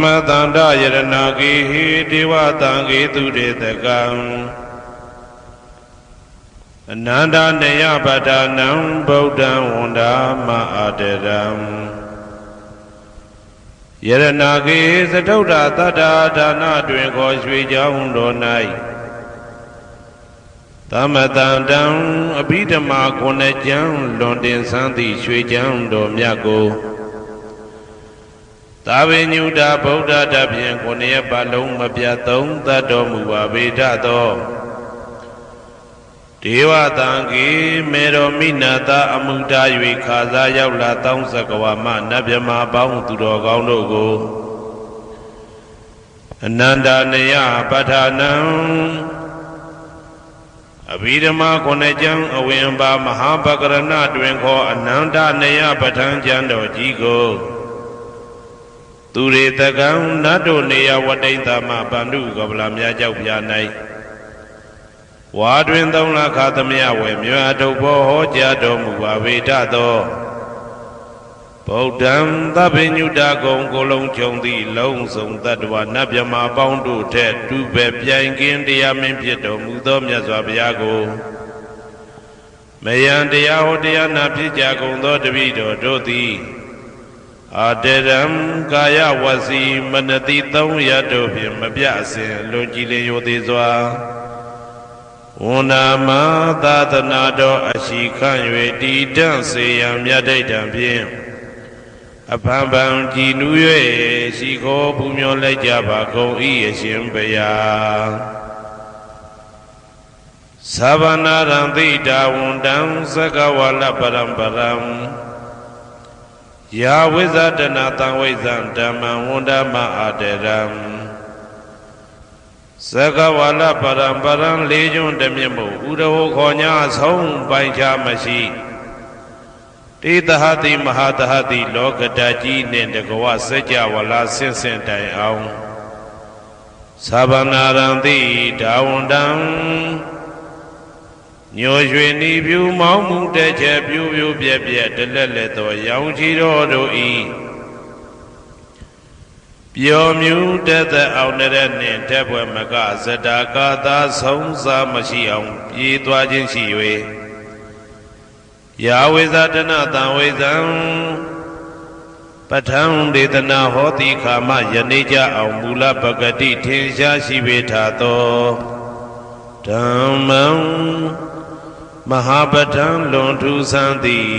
မတန္တယရဏဂေဟိဒေဝတံဂေတုရေတကံအနန္တနေယပဒနံဗုဒ္ဓံဝန္ဒာမအာတရံယရဏဂေသတုဒ္ဓတတ္တာဒါနတွင်ခေါ်ရွှေကြောင်းတော်၌သမတန္တံအဘိဓမ္မာခုနှစ်ကျမ်းလွန်တင်ဆန်းသည့်ရွှေကြောင်းတော်မြတ်ကိုသာဝေညုတာဗုဒ္ဓတဖြင့်ခုနှစ်ရက်ပတ်လုံးမပြတ်သုံးသတ်တော်မူပါဗေဒသောဒေဝတံဂေမေတော်မိနာတာအမှုတာ၍ခါစားရောက်လာတောင်းစကဝါမနတ်မြမာပေါင်းသူတော်ကောင်းတို့ကိုအနန္တနေယပဋ္ဌာနံအဘိဓမ္မာခုနှစ်ကျမ်းအဝင်ပါမဟာပကရဏတွင်ခေါ်အနန္တနေယပဋ္ဌာန်းကျမ်းတော်ကြီးကိုသူရေတကံနတ်တို့နေယဝတိတမဗန္ဓုကပလာများကြောက်ပြ၌ဝါတွင်သုံးလခသမယဝေမြတ်ထုတ်ဘောဟောကြားတော်မူပါဗေဒသောဗုဒ္ဓံသဗ္ဗညုတကုံကိုလုံးခြုံသည့်လုံးစုံတတ္တဝနတ်မြမာပေါင်းတို့ထက်တူပဲပြိုင်ကင်းတရားမင်းဖြစ်တော်မူသောမြတ်စွာဘုရားကိုမယံတရားဟောတရားနာဖြစ်ကြကုန်သောတပည့်တော်တို့သည်အာတရံကာယဝစီမနတိသုံးရတို့ဖြင့်မပြအစဉ်လွန်ကြည်လင်ရိုသေစွာဝန္ဒာမသာသနာတော်အရှိခန့်၍တည်တံ့စေရန်မြတ်ဒိဋ္ဌံဖြင့်အဖန်ဖန်ကြည်နူး၍ရှိခိုးပူမျောလိုက်ကြပါကုန်၏အရှင်ဘုရားသဗ္ဗနာရံသိတာဝန္တံသက္ကဝါလပရံပရံယာဝိဇ္ဇတနာတံဝိဇ္ဇံဓမ္မံဝန္ဒမအာတရံသက္ကဝါလပရံပရံလေးကျွန်းတမြင့်မို့ဥဒဟောခေါ်ညာဆုံးပိုင်ခြားမရှိတေတဟတိမဟာတဟတိလောကတကြီးနှင့်တကဝစัจ java လာဆင့်ဆင့်တိုင်အောင်သဗ္ဗနာရံတိဒါဝန္တံညိုရွှေနီပြူမောင်းမှုတဲ့ချက်ပြူပြူပြက်ပြက်တလက်လက်သောရောင်ချီတော်တို့ဤပျော်မြူတက်သက်အောင်တဲ့နှင့်တက်ပွဲမကဇတာကာသာဆုံးစားမရှိအောင်ပြေးသွားခြင်းရှိ၍ယာဝိဇတနာတံဝိဇံပဋ္ဌံဒေသနာဟောတိခာမယနေ့ကြအောင်မူလပဂတိထင်ရှားရှိပေထသောဓမ္မံမဟာပဋ္ဌံလွန်ထူးဆန်းသည်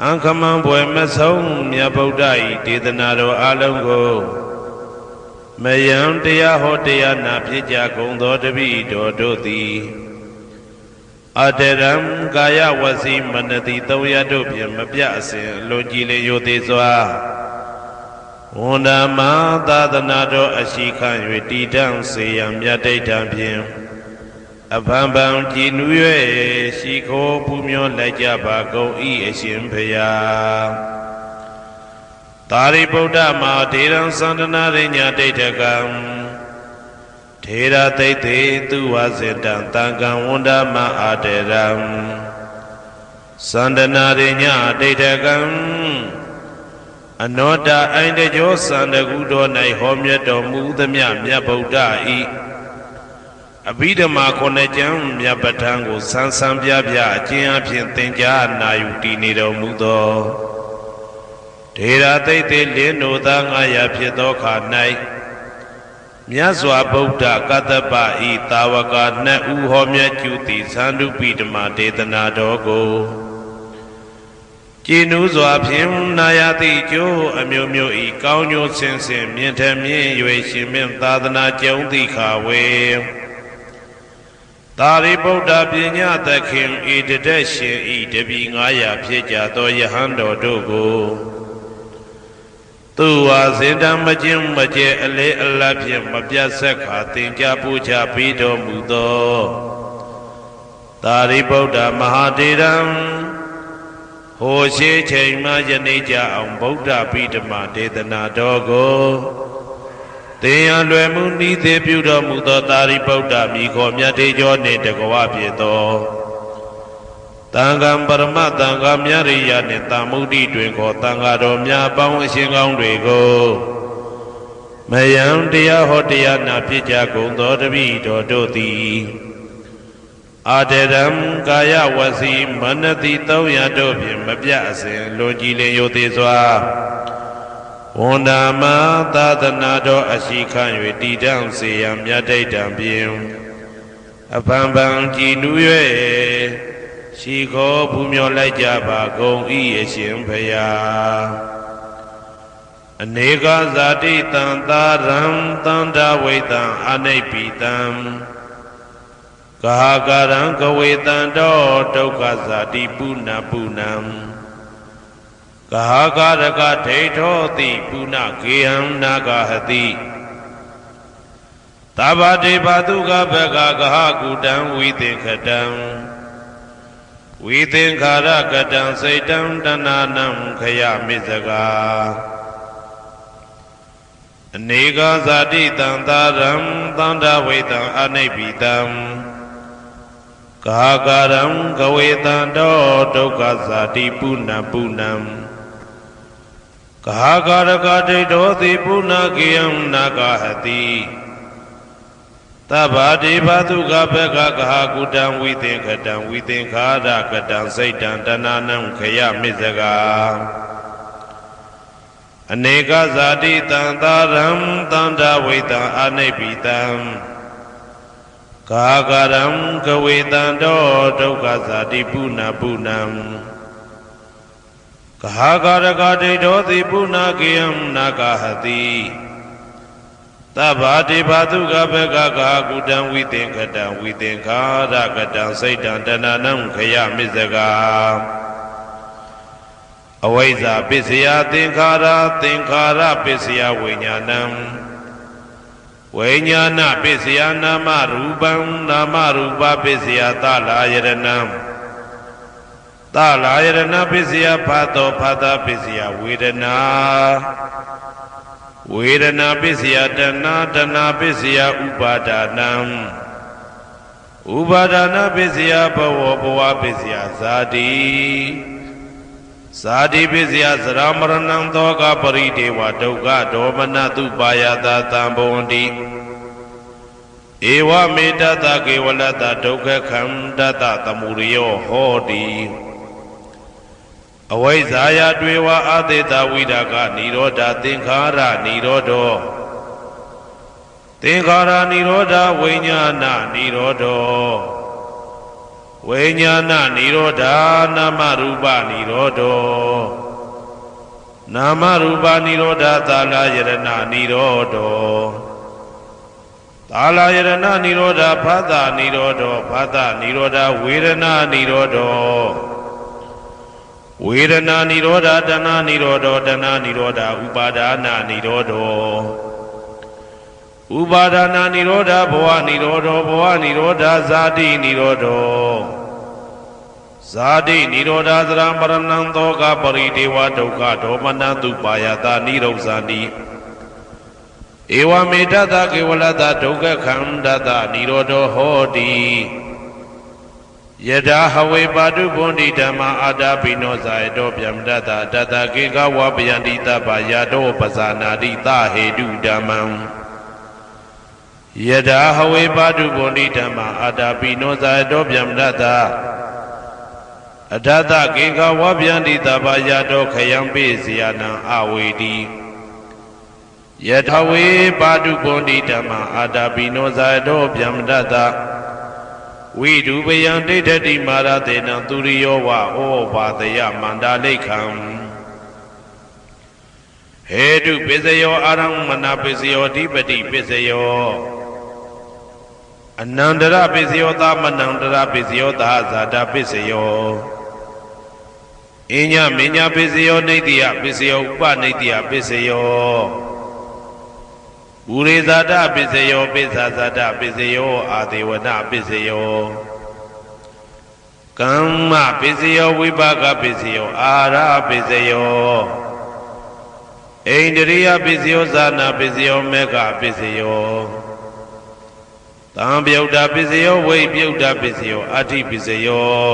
အံခမံဘွယ်မဆုံးမြတ်ဗုဒ္ဓ၏ဒေသနာတော်အလုံးကိုမယံတရားဟောတရားနာဖြစ်ကြကုန်သောတပည့်တော်တို့သည်အတရံကာယဝစီမနတိသုံးရတို့ဖြင့်မပြအစဉ်လွန်ကြည်လင်ရိုသေစွာဝန္ဒာမသာသနာတော်အရှိခန့်၍တည်တံ့စေရန်မြတ်ဒိဋ္ဌံဖြင့်အဖန်ဖန်ကြည်နူး၍ရှိခိုးပူမျောလိုက်ကြပါကုန်၏အရှင်ဘုရားသာရိပုတ္တမဟာထေရံသန္တနာရိညာဒိဋ္ဌကံထေရသိတ္တေသူဝစေတံတံကံဝန္ဒမအာတရံသန္တနာရိညာဒိဋ္ဌကံအနောတအိုင်တကြောသန္တကုတော်၌ဟောမြတ်တော်မူသမျှမြတ်ဗုဒ္ဓဤအဘိဓမ္မာခုနှစ်ကျမ်းမြတ်ပဋ္ဌာန်းကိုဆန်းဆန်းပြပြအကျဉ်းအဖြစ်သင်ကြားနာယူတည်နေတော်မူသောထေရသိတ္တေလင်းတို့သား900ဖြစ်သောခါ၌မြတ်စွာဘုရားကတ္တပဤတာဝကနှစ်ဦးဟောမြတ်ကျူသည်သန္ဓုပိဓမ္မာဒေသနာတော်ကိုကြည်နူးစွာဖြင့်နာယတိကျိုးအမျိုးမျိုးဤကောင်းကျိုးဆင်းဆင်းမြင့်ထမြင့်၍ရှင်မြင့်သာသနာကျုံသည့်ခါဝေသာရိပုတ္တပညာသခင်ဤတတက်ရှင်ဤတပည့်900ဖြစ်ကြသောယဟန်တော်တို့ကိုသူဝါစင်တံမကျင်းမကျဲအလေးအလတ်ဖြင့်မပြတ်ဆက်ခါသင်ကြားပူချပေးတော်မူသောသာရိပုတ္တမဟာထေရံဟိုရှိချိန်မှယနေ့ကြအောင်ဗုဒ္ဓပိဓမ္မာဒေသနာတော်ကိုသင်ရလွယ်မှုဤသေးပြုတော်မူသောသာရိပုတ္တမိခေါ်မြတ်တေကျော်နှင့်တကဝဖြစ်သောတန်ခါပရမတန်ခါမြရိယနှင့်တာမုဒ္ဒိတွင်ခေါ်တန်ခါတော်များပေါင်းအရှင်ကောင်းတွေကို မယံတရားဟောတရားနာဖြစ်ကြကုန်သောတပည့်တော်တို့သည်အာတရံကာယဝစီမနတိ300တို့ဖြင့်မပြအစဉ်လွန်ကြည်လင်ရိုသေစွာဝန်ဓမ္မသာသနာတော်အရှိခံ၍တည်တံ့စေရန်မြတ်တိတ်တံဖြင့်အဖန်ဖန်ကြည်နူး၍ရှိခေါ်ပူမျောလိုက်ကြပါကုန်၏အရှင်ဘုရားအနေကဇာတိတံသာရံတန္တဝိတံအနိပိတံကာကရံကဝေတံတောဒုက္ခဇာတိပုဏ္ဏပုဏ္ဏံကာကရကဒိဋ္ဌောတိပုဏ္ဏကေယံနာဂဟတိသဗ္ဗတေဘတုကဘဂကဟကုတံဝိသင်္ခတံဝိသင်္ခာရကတံစိတ်တံတဏနံခယမိစကာအနေကဇာတိတံသာရံသန္တာဝိတံအနိပိတံကာကရံကဝေတံတောဒုက္ခဇာတိပုဏ္ဏပုဏ္ဏံကာကရကဒိဋ္ဌောတိပုဏ္ဏကေယံနာဂဟတိသဗ္ဗတေဘတုကဘဂကဟကုတံဝိသင်္ခတံဝိသင်္ခာရကတံစိတ်တံတဏနံခယမိစကာအနေကဇာတိတံသာရံတန္တဝိတံအနိပိတံကာကရံကဝေတံတောဒုက္ခဇာတိပုဏ္ဏပုဏ္ဏံကာကရကဒိဋ္ဌောတိပုဏ္ဏကေယံနာဂဟတိသဗ္ဗတေဘတုကဘဂကကုတံဝိသင်္ခတံဝိသင်္ခာရကတံစိတ်တံတဏနံခယမိစကာအဝိဇ္ဇာပစ္စယသင်္ခါရသင်္ခါရပစ္စယဝိညာဏံဝိညာဏပစ္စယနာမရူပံနာမရူပပစ္စယသလာယရဏံသလာယရဏပစ္စယဖတ်သောဖတ်တာပစ္စယဝေဒနာဝေဒနာပစ္စယတဏတဏပစ္စယဥပါဒနာဥပါဒနာပစ္စယဘဝဘဝပစ္စယဇာတိဇာတိပစ္စယသရမရဏံသောကပရိဒေဝဒုက္ခဒေါမနတုပါယတာတံဘဝန္တိဧဝမေတ္တကေဝလတ္တဒုက္ခခန္တတသမုရိယောဟောတိအဝိဇ္ဇာယတွေဝအသေတဝိဒါကနိရောဓသင်္ခါရနိရောဓောသင်္ခါရနိရောဓဝိညာဏနိရောဓောဝိညာဏနိရောဓနာမရူပနိရောဓောနာမရူပနိရောဓသာလယရဏနိရောဓောသာလယရဏနိရောဓဖသနိရောဓောဖသနိရောဓဝေဒနာနိရောဓောဝေဒနာနိရောဓတဏနိရောဓတဏနိရောဓဥပါဒနာနိရောဓဥပါဒနာနိရောဓဘဝနိရောဓဘဝနိရောဓဇာတိနိရောဓဇာတိနိရောဓသရမရဏံသောကပရိဒေဝဒုက္ခဒေါမနတုပါယတာနိရောဇာတိဧဝမေတ္တကေဝလတ္တဒုက္ခခန္တတနိရောဓဟောတိယထာဟဝေပါတုဗုန်တိဓမ္မာအာတာပိနောဇာယတောဗျမတတတတကေကဝပယန္တိတပယာတောပဇာနာတိသဟေတုဓမ္မံယထာဟဝေပါတုဗုန်တိဓမ္မာအာတာပိနောဇာယတောဗျမတတအထတကေကဝပယန္တိတပယာတောခယံပိစီယနံအဝေတိယထာဝေပါတုဗုန်တိဓမ္မာအာတာပိနောဇာယတောဗျမတတဝိဒုပယံဒိဋ္ဌတိမာရတေနံသူရိယောဝဩဘာတယမန္တာလိခံဟေတုပစ္စယောအာရမဏပစ္စယောဓိပတိပစ္စယောအနန္တရပစ္စယောသမနန္တရပစ္စယောသာဇာတာပစ္စယောအညမညပစ္စယောနေတိယပစ္စယောဥပနေတိယပစ္စယောဘူရိဇာတပစ္စယောပိစ္ဆာဇာတပစ္စယောအာဒေဝနပစ္စယောကမ္မပစ္စယောဝိပါကပစ္စယောအာရပစ္စယောဣန္ဒရိယပစ္စယောဇာနာပစ္စယောမေဃပစ္စယောသံပြုတ်တာပစ္စယောဝိပြုတ်တာပစ္စယောအာတိပစ္စယော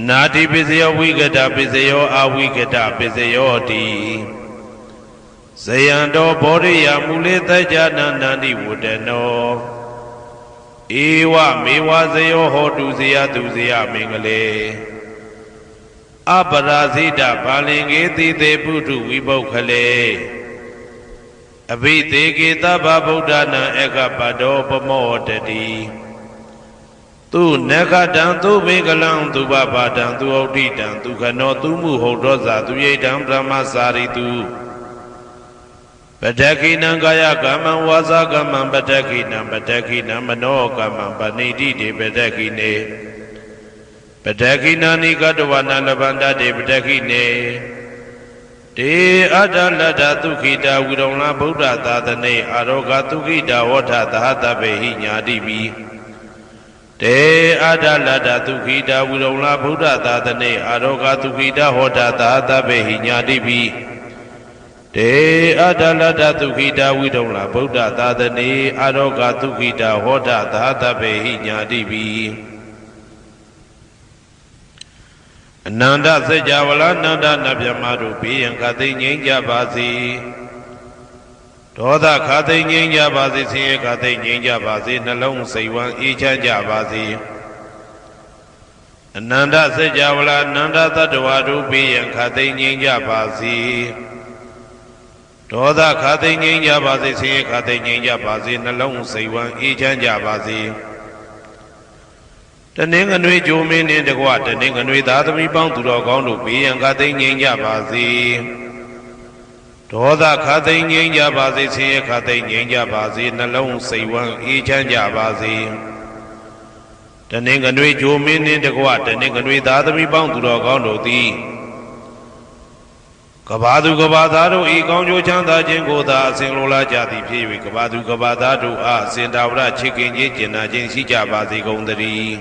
နာတိပစ္စယောဝိကတပစ္စယောအဝိကတပစ္စယောတိ ဇယံတော်ဘောရိယမူလေတကြနာနန္တိဝတ္တနောဧဝမေဝဇယောဟောတုဇယသူဇယမင်္ဂလေအပရာဇိတဘာလင်္ကေတိတေပုထုဝိပုခ္ခလေအဘိသေကေသဗ္ဗဗုဒ္ဓနာဧကပတောပမောတတိသူနဂတံသူဘေကလံသူဘဘာတံသူဩဋ္ဌိတံသူခနောသူမှုဟုတ်သောဇာသူယိတံဗြဟ္မစာရိတုပတ္တခိနံကာယကမ္မံဝါစာကမ္မံပတ္တခိနံပတ္တခိနံမနောကမ္မံပဏိတိတေပတ္တခိနေပတ္တခိနာနိကတဝနာလဗန္တတေပတ္တခိနေတေအတ္တလတ္တသုခိတာဝိရုံလဗုဒ္ဓသာသနေအာရောဂသုခိတာဝဋ္ဌသဟတပေဟိညာတိပိတေအတ္တလတ္တသုခိတာဝိရုံလဗုဒ္ဓသာသနေအာရောဂသုခိတာဟောတာသဟတပေဟိညာတိပိတေအတ္တလတ္တသုခိတာဝိရုံလဗုဒ္ဓသာသနေအာရောဂသုခိတာဟောတာသဟတပေဟိညာတိပိအနန္တစัจ java လာနန္ဒနဗျမတို့ဘေးရန်ခသိငြိမ်းကြပါစေဒေါသခသိငြိမ်းကြပါစေဆင်းရဲခသိငြိမ်းကြပါစေနှလုံးစိတ်ဝမ်းအေးချမ်းကြပါစေအနန္တစัจ java လာနန္ဒတ္တဝါတို့ဘေးရန်ခသိငြိမ်းကြပါစေဒေါသခသိငြိမ်းကြပါစေဆင်းရဲခသိငြိမ်းကြပါစေနှလုံးစိတ်ဝမ်းအေးချမ်းကြပါစေတနင်္ဂနွေဂျိုမင်းနှင့်တကွတနင်္ဂနွေသားသမီးပေါင်းသူတော်ကောင်းတို့ဘေးရန်ခသိငြိမ်းကြပါစေဒေါသခသိငြိမ်းကြပါစေဆင်းရဲခသိငြိမ်းကြပါစေနှလုံးစိတ်ဝမ်းအေးချမ်းကြပါစေတနင်္ဂနွေဂျိုမင်းနှင့်တကွတနင်္ဂနွေသားသမီးပေါင်းသူတော်ကောင်းတို့သည်ကဘာသူကဘာသားတို့ဤကောင်းကျိုးချမ်းသာခြင်းကိုသာအစဉ်လိုလားကြသည်ဖြစ်၍ကဘာသူကဘာသားတို့အားအစဉ်တာဝရချစ်ခင်ခြင်းကျင်နာခြင်းရှိကြပါစေကုန်သတည်း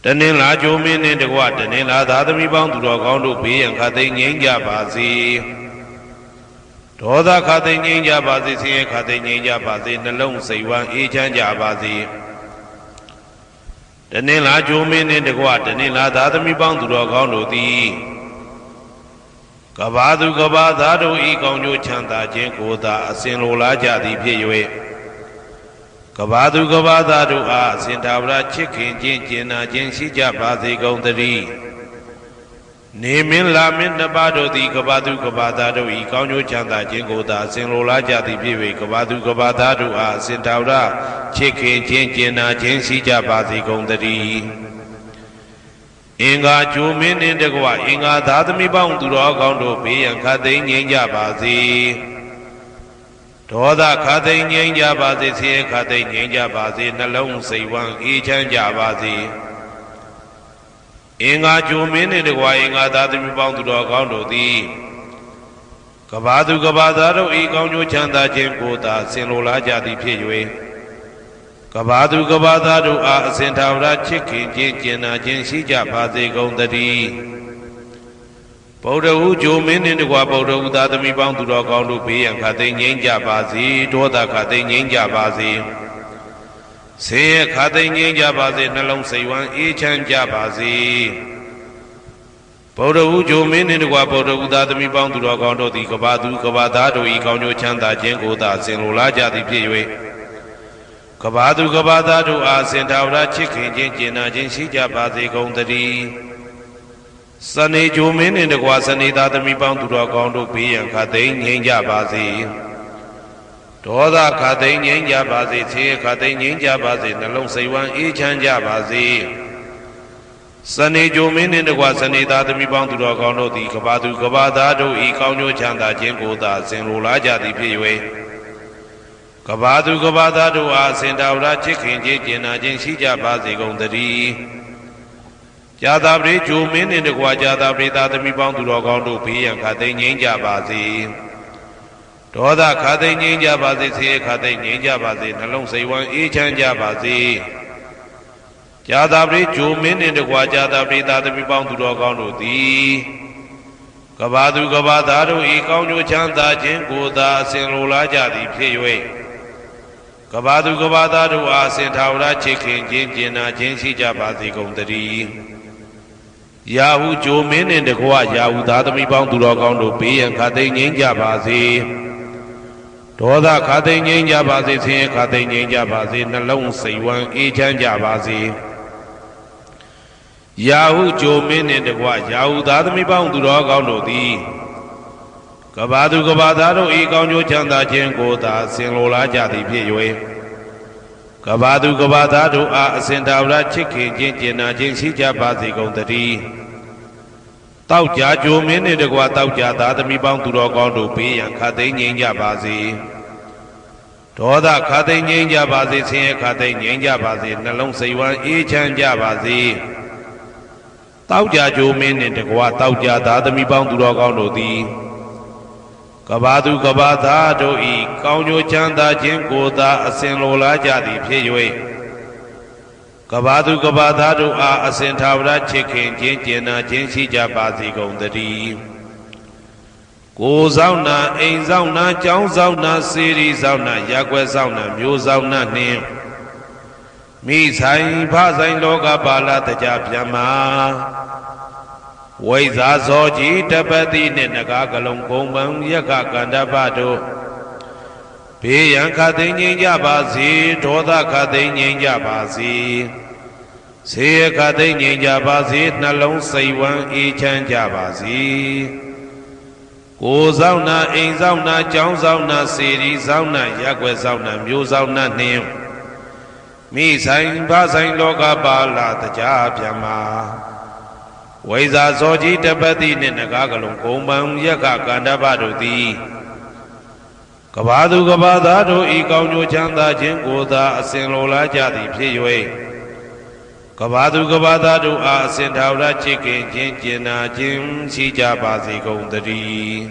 တနင်္လာဂျိုမင်းနှင့်တကွတနင်္လာသားသမီးပေါင်းသူတော်ကောင်းတို့ဘေးရန်ခသိငြိမ်းကြပါစေဒေါသခသိငြိမ်းကြပါစေဆင်းရဲခသိငြိမ်းကြပါစေနှလုံးစိတ်ဝမ်းအေးချမ်းကြပါစေတနင်္လာဂျိုမင်းနှင့်တကွတနင်္လာသားသမီးပေါင်းသူတော်ကောင်းတို့သည်ကဘာသူကဘာသားတို့ဤကောင်းကျိုးချမ်းသာခြင်းကိုသာအစဉ်လိုလားကြသည်ဖြစ်၍ကဘာသူကဘာသားတို့အားအစဉ်တာဝရချစ်ခင်ခြင်းကျင်နာခြင်းရှိကြပါစေကုန်သတည်းနေမင်းလာမင်းနှစ်ပါးတို့သည်ကဘာသူကဘာသားတို့ဤကောင်းကျိုးချမ်းသာခြင်းကိုသာအစဉ်လိုလားကြသည်ဖြစ်၍ကဘာသူကဘာသားတို့အားအစဉ်တာဝရချစ်ခင်ခြင်းကျင်နာခြင်းရှိကြပါစေကုန်သတည်းအင်္ဂါဂျိုမင်းနှင့်တကွအင်္ဂါသားသမီးပေါင်းသူတော်ကောင်းတို့ဘေးရန်ခသိငြိမ်းကြပါစေဒေါသခသိငြိမ်းကြပါစေဆင်းရဲခသိငြိမ်းကြပါစေနှလုံးစိတ်ဝမ်းအေးချမ်းကြပါစေအင်္ဂါဂျိုမင်းနှင့်တကွအင်္ဂါသားသမီးပေါင်းသူတော်ကောင်းတို့သည်ကဘာသူကဘာသားတို့ဤကောင်းကျိုးချမ်းသာခြင်းကိုသာဆင်လိုလားကြသည်ဖြစ်၍ကဘာသူကဘာသားတို့အားအစဉ်ထာဝရချစ်ခင်ခြင်းကျင်နာခြင်းရှိကြပါစေကုန်သတည်းဗုဒ္ဓဟူဂျိုမင်းနှင့်တကွဗုဒ္ဓဟူသားသမီးပေါင်းသူတော်ကောင်းတို့ဘေးရန်ခသိငြိမ်းကြပါစေဒေါသခသိငြိမ်းကြပါစေဆင်းရဲခသိငြိမ်းကြပါစေနှလုံးစိတ်ဝမ်းအေးချမ်းကြပါစေဗုဒ္ဓဟူဂျိုမင်းနှင့်တကွဗုဒ္ဓဟူသားသမီးပေါင်းသူတော်ကောင်းတို့သည်ကဘာသူကဘာသားတို့ဤကောင်းကျိုးချမ်းသာခြင်းကိုသာဆင်လိုလားကြသည်ဖြစ်၍ကဘာသူကဘာသားတို့အားစင်ထာဝရချစ်ခင်ခြင်းကျင်နာခြင်းရှိကြပါစေကုန်သတည်းစနေဂျိုမင်းနှင့်တကွာစနေသားသမီးပေါင်းသူတော်ကောင်းတို့ဘေးရန်ခသိငြိမ်းကြပါစေဒေါသခသိငြိမ်းကြပါစေဆင်းရဲခသိငြိမ်းကြပါစေနှလုံးစိတ်ဝမ်းအေးချမ်းကြပါစေစနေဂျိုမင်းနှင့်တကွာစနေသားသမီးပေါင်းသူတော်ကောင်းတို့သည်ကဘာသူကဘာသားတို့ဤကောင်းကျိုးချမ်းသာခြင်းကိုသာဆင်လိုလားကြသည်ဖြစ်၍ကဘာသူကဘာသားတို့အားစင်တာဝရချစ်ခင်ခြင်းကျင်နာခြင်းရှိကြပါစေကုန်သတည်းဇာတာပရိဂျိုမင်းနှင့်တကွာဇာတာပရိသားသမီးပေါင်းသူတော်ကောင်းတို့ဘေးရန်ခသိငြိမ်းကြပါစေဒေါသခသိငြိမ်းကြပါစေဆင်းရဲခသိငြိမ်းကြပါစေနှလုံးစိတ်ဝမ်းအေးချမ်းကြပါစေဇာတာပရိဂျိုမင်းနှင့်တကွာဇာတာပရိသားသမီးပေါင်းသူတော်ကောင်းတို့သည်ကဘာသူကဘာသားတို့ဤကောင်းကျိုးချမ်းသာခြင်းကိုသာအစဉ်လိုလားကြသည်ဖြစ်၍ကဘာသူကဘာသားတို့အားအစဉ်ထာဝရချစ်ခင်ခြင်းကျင်နာခြင်းရှိကြပါစေကုန်သတည်း ရာဟုဂျိုမင်းနှင့်တကွရာဟုသားသမီးပေါင်းသူတော်ကောင်းတို့ဘေးရန်ခါသိမ်းငြိမ်းကြပါစေဒေါသခါသိမ်းငြိမ်းကြပါစေဆင်းရဲခါသိမ်းငြိမ်းကြပါစေနှလုံးစိတ်ဝမ်းအေးချမ်းကြပါစေရာဟုဂျိုမင်းနှင့်တကွရာဟုသားသမီးပေါင်းသူတော်ကောင်းတို့သည်ကဘာသူကဘာသားတို့ဤကောင်းကျိုးချမ်းသာခြင်းကိုသာဆင်လိုလားကြသည်ဖြစ်၍ကဘာသူကဘာသားတို့အားအစဉ်သာဝရချစ်ခင်ခြင်းကျင်နာခြင်းရှိကြပါစေကုန်သတည်းတောက်ကြကြိုမင်းနှင့်တကွတောက်ကြသားသမီးပေါင်းသူတော်ကောင်းတို့ဘေးရန်ခါသိမ်းငြိမ်းကြပါစေဒေါသခါသိမ်းငြိမ်းကြပါစေဆင်းရဲခါသိမ်းငြိမ်းကြပါစေနှလုံးစိတ်ဝမ်းအေးချမ်းကြပါစေတောက်ကြကြိုမင်းနှင့်တကွတောက်ကြသားသမီးပေါင်းသူတော်ကောင်းတို့သည်ကဘာသူကဘာသားတို့ဤကောင်းကျိုးချမ်းသာခြင်းကိုသာအစဉ်လိုလားကြသည်ဖြစ်၍ကဘာသူကဘာသားတို့အားအစဉ်သာဝရချစ်ခင်ခြင်းကျင်နာခြင်းရှိကြပါစေကုန်သတည်းကိုယ်ဆောင်နာအိမ်ဆောင်နာကျောင်းဆောင်နာစေရီဆောင်နာရက်ွယ်ဆောင်နာမျိုးဆောင်နာနှင့်မိဆိုင်ဖဆိုင်လောကပါဠတကြပြမဝိဇာဇောကြီးတပတိနှင့်နဂါကလုံးကုံပံယက္ခကန္တပတို့ဘေးရန်ခသိမ်းငြိမ်းကြပါစေဒေါသခသိမ်းငြိမ်းကြပါစေဆေးရခသိမ်းငြိမ်းကြပါစေနှလုံးစိတ်ဝမ်းအေးချမ်းကြပါစေကိုယ်ဆောင်နာအိမ်ဆောင်နာကျောင်းဆောင်နာစေရီဆောင်နာရက်ွယ်ဆောင်နာမျိုးဆောင်နာနှင့်မိဆိုင်ဖဆိုင်လောကပါဠတကြပြမဝိဇာဇောကြီးတပတိနှင့်နဂါကလုံးကုံပံယက္ခကန္တပတို့သည်ကဘာသူကဘာသားတို့ဤကောင်းကျိုးချမ်းသာခြင်းကိုသာအစဉ်လိုလားကြသည်ဖြစ်၍ကဘာသူကဘာသားတို့အားအစဉ်သာဝရချစ်ခင်ခြင်းကျင်နာခြင်းရှိကြပါစေကုန်သတည်း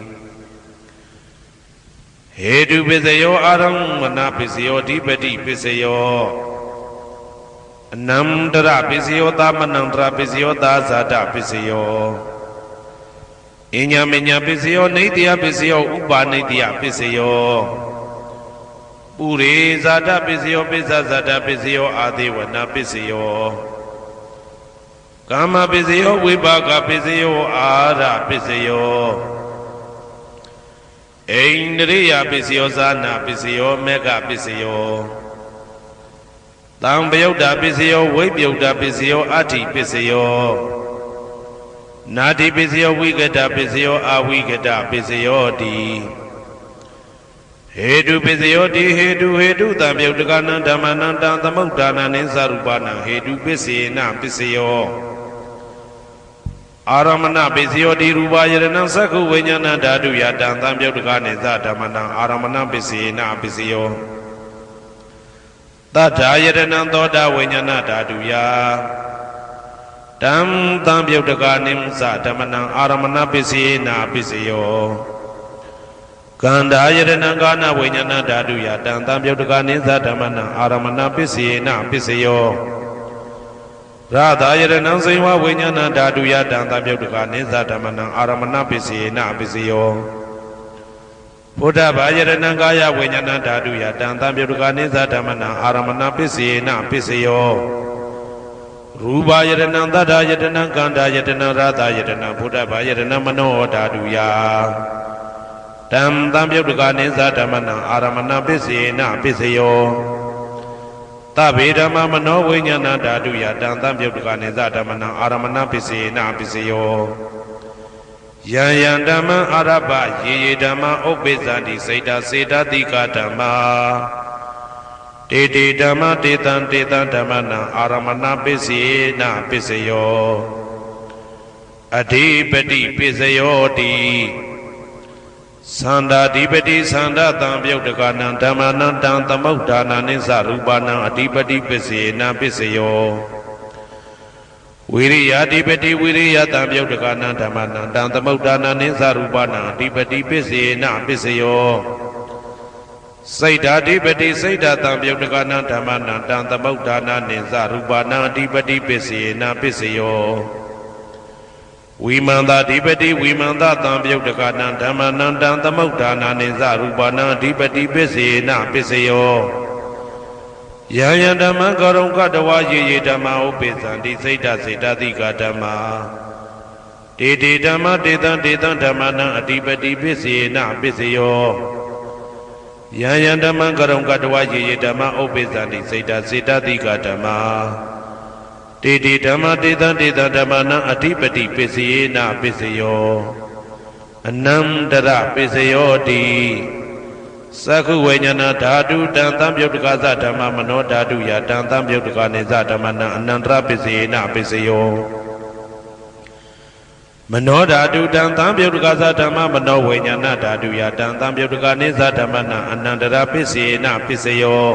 ဟေတုပစ္စယောအာရမဏပစ္စယောဓိပတိပစ္စယောအနန္တရပစ္စယောသမနန္တရပစ္စယောသာဇာတပစ္စယောအညမညပစ္စယောနေတ္တယပစ္စယောဥပါနေတ္တယပစ္စယောပုရိဇာတပစ္စယောပစ္စဇာတပစ္စယောအာဒေဝနာပစ္စယောကာမပစ္စယောဝိပါကပစ္စယောအာရပစ္စယောအိန္ဒရိယပစ္စယောဇာနာပစ္စယောမေဃပစ္စယောတံပယုတ်တာပစ္စယောဝိပယုတ်တာပစ္စယောအဋ္ဌိပစ္စယောနာတိပစ္စယောဝိကတပစ္စယောအဝိကတပစ္စယောတိဟေတုပစ္စယောတိဟေတုတံပယုတ်တကနံဓမ္မနံတံသမုဋ္ဌာနံနိသရူပနံဟေတုပစ္စေနပစ္စယောအာရမဏပစ္စယောတိရူပယရဏံသက္ခုဝိညာဏဓာတုယတံသံပယုတ်တကနိသဓမ္မနံအာရမဏပစ္စေနပစ္စယောတထာယရဏံသောတာဝိညာဏဓာတုယတံသံပယုတ်တကနိသဓမ္မနံအာရမဏပစ္စေနပစ္စယောကန္ဓာယရဏံကာနဝိညာဏဓာတုယတံသံပယုတ်တကနိသဓမ္မနံအာရမဏပစ္စေနပစ္စယောရသာယရဏံစေဝဝိညာဏဓာတုယတံသံပယုတ်တကနိသဓမ္မနံအာရမဏပစ္စေနပစ္စယောဘုဒ္ဓဘာယရဏံကာယဝိညာဏဓာတုယတံသံပယုတ်တကနိသဓမ္မနံအာရမဏပစ္စေနပစ္စယောရူပယရဏံသတ္တယတနံကန္ဓာယတနံရသယတနံဘုဒ္ဓဘာယရဏံမနောဓာတုယတံသံပယုတ်တကနိသဓမ္မနံအာရမဏပစ္စေနပစ္စယောသဗ္ဗေဓမ္မမနောဝိညာဏဓာတုယတံသံပယုတ်တကနိသဓမ္မနံအာရမဏပစ္စေနပစ္စယောယံယံဓမ္မအာရပယေယေဓမ္မဥပ္ပိသန္တိစေတစေတတိကဓမ္မာတေတေဓမ္မတေတံဓမ္မနံအာရမဏပစ္စေနပစ္စယောအဓိပတိပစ္စယောတိသန္တာဓိပတိသန္တာတံပယုတ်တကနံဓမ္မနံတံသမုဋ္ဌာနနိသရူပနံအဓိပတိပစ္စေနပစ္စယောဝိရိယဓိပတိဝိရိယတံပယုတ်တကနံဓမ္မနံတံသမုဋ္ဌာနနိသရူပနံအဓိပတိပစ္စေနပစ္စယောစိတ်ဓာဓိပတိစိတ်ဓာတံပယုတ်တကနံဓမ္မနံတံသမုဋ္ဌာနနိသရူပနံအဓိပတိပစ္စေနပစ္စယောဝိမန္တဓိပတိဝိမန္တတံပယုတ်တကနံဓမ္မနံတံသမုဋ္ဌာနနိသရူပနံအဓိပတိပစ္စေနပစ္စယောယံယံဓမ္မံကရုံကတဝါယေယေဓမ္မဥပိသန္တိစိတ်ဓာစေတသိကဓမ္မာ တေတေဓမ္မတေတံတေတံဓမ္မနံအတိပတိပစ္စေနပစ္စယောယံယံဓမ္မံကရုံကတဝယေယေဓမ္မဥပ္ပိသန္တိစေတစေတတိကဓမ္မာတေတေဓမ္မတေတံတေတံဓမ္မနံအတိပတိပစ္စေနပစ္စယောအနန္တရပစ္စယောတိသက္ခုဝိညာဏဓာတုတံသံပြုတ်တကသဓမ္မမနောဓာတုယတံသံပြုတ်တကနေသဓမ္မနံအနန္တရပစ္စေနပစ္စယောမနောဓာတုတံသံပြုတ်တကသဓမ္မမနောဝိညာဏဓာတုယတံသံပြုတ်တကနေသဓမ္မနံအနန္တရပစ္စေနပစ္စယော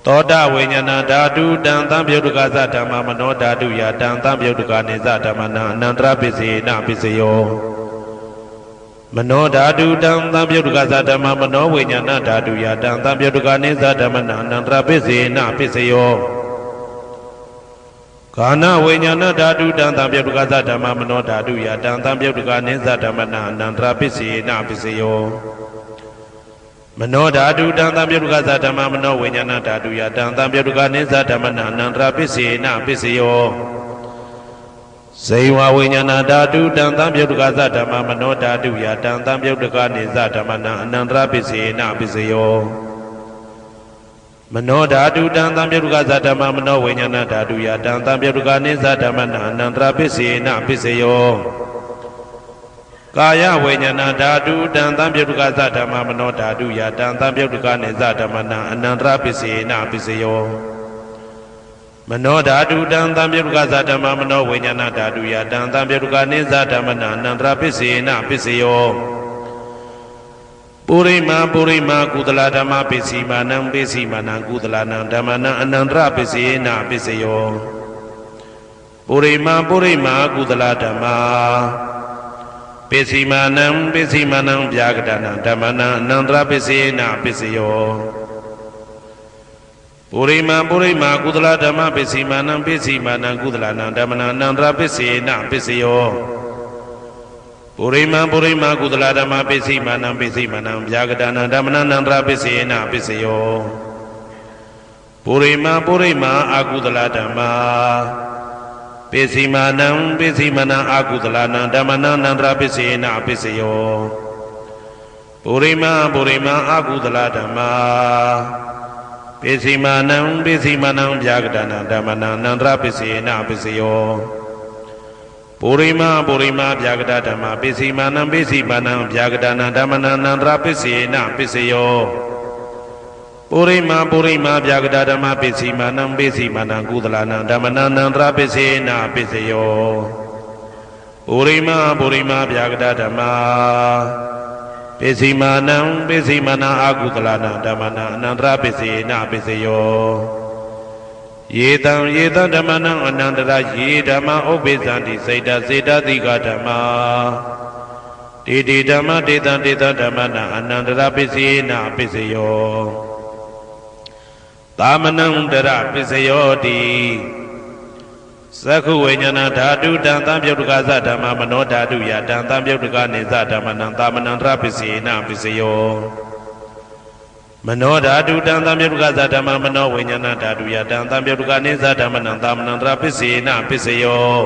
သောတဝိညာဏဓာတုတံသံပြုတ်တကသဓမ္မမနောဓာတုယတံသံပြုတ်တကနေသဓမ္မနံအနန္တရပစ္စေနပစ္စယောမနောဓာတုတံသံပြုတ်တကသဓမ္မမနောဝိညာဏဓာတုယတံသံပြုတ်တကနေသဓမ္မနံအနန္တရပစ္စေနပစ္စယောကာနဝိညာဏဓာတုတံသံပြုတ်တကသဓမ္မမနောဓာတုယတံသံပြုတ်တကနေသဓမ္မနံအနန္တရပစ္စေနပစ္စယောမနောဓာတုတံသံပြုတ်တကသဓမ္မမနောဝိညာဏဓာတုယတံသံပြုတ်တကနေသဓမ္မနံအနန္တရပစ္စေနပစ္စယောဇေဝဝိညာဏဓာတုတံသံပြုတ်တကသဓမ္မမနောဓာတုယတံသံပြုတ်တကနေသဓမ္မနံအနန္တရပစ္စေနပစ္စယောမနောဓာတုတံသံပြုတ်တကသဓမ္မမနောဝိညာဏဓာတုယတံသံပြုတ်တကနေသဓမ္မနံအနန္တရပစ္စေနပစ္စယောကာယဝိညာဏဓာတုတံသံပြုတ်တကသဓမ္မမနောဓာတုယတံသံပြုတ်တကနေသဓမ္မနံအနန္တရပစ္စေနပစ္စယောမနောဓာတုတံသံပြုတ်တကသဓမ္မမနောဝိညာဏဓာတုယတံသံပြုတ်တကနေသဓမ္မနံအနန္တရပစ္စေနပစ္စယောပုရိမာပုရိမာကုသလဓမ္မပစ္စည်းမာနံပစ္စည်းမာနံကုသလနံဓမ္မနံအနန္တရပစ္စေနပစ္စယောပုရိမာပုရိမာကုသလဓမ္မာပစ္စည်းမာနံပစ္စည်းမာနံဗျာကတနံဓမ္မနံအနန္တရပစ္စေနပစ္စယောပုရိမာပုရိမာကုသလဓမ္မပစ္စည်းမာနံပစ္စည်းမာနံကုသလနံဓမ္မနံအနန္တရပစ္စေနပစ္စယောပုရိမာပုရိမာကုသလဓမ္မပစ္စည်းမာနံပစ္စည်းမာနံဗျာကတနံဓမ္မနံအနန္တရပစ္စေနပစ္စယောပုရိမာပုရိမာအာကုသလဓမ္မာပစ္စည်းမာနံပစ္စည်းမာနံအာကုသလနံဓမ္မနံအနန္တရပစ္စေနပစ္စယောပုရိမာပုရိမာအာကုသလဓမ္မာပစ္စည်းမာနံပစ္စည်းမာနံဗျာကတနံဓမ္မနံအနန္တရပစ္စေနပစ္စယောပုရိမာပုရိမာဗျာကတဓမ္မပစ္စည်းမာနံပစ္စည်းမာနံဗျာကတနံဓမ္မနံအနန္တရပစ္စေနပစ္စယောပုရိမာပုရိမာဗျာကတဓမ္မပစ္စည်းမာနံပစ္စည်းမာနံကုသလနံဓမ္မနံအနန္တရပစ္စေနပစ္စယောပုရိမာပုရိမာဗျာကတဓမ္မပစ္စည်းမာနံပစ္စည်းမာနံအာကုသလနံဓမ္မနံအနန္တရပစ္စေနပစ္စယောယေတံယေတံဓမ္မနံအနန္တရယေဓမ္မဥပ္ပိသန္တိစေတစေတတိကဓမ္မာတေတေဓမ္မတေတံတေတံဓမ္မနံအနန္တရပစ္စေနပစ္စယောသာမနံတရပစ္စယောတိသက္ခုဝိညာဏဓာတုတံသံပြုတ်တကသဓမ္မမနောဓာတုယတံသံပြုတ်တကနေသဓမ္မနံသာမနံတရပစ္စေနပစ္စယောမနောဓာတုတံသံပြုတ်တကသဓမ္မမနောဝိညာဏဓာတုယတံသံပြုတ်တကနေသဓမ္မနံသာမနံတရပစ္စေနပစ္စယော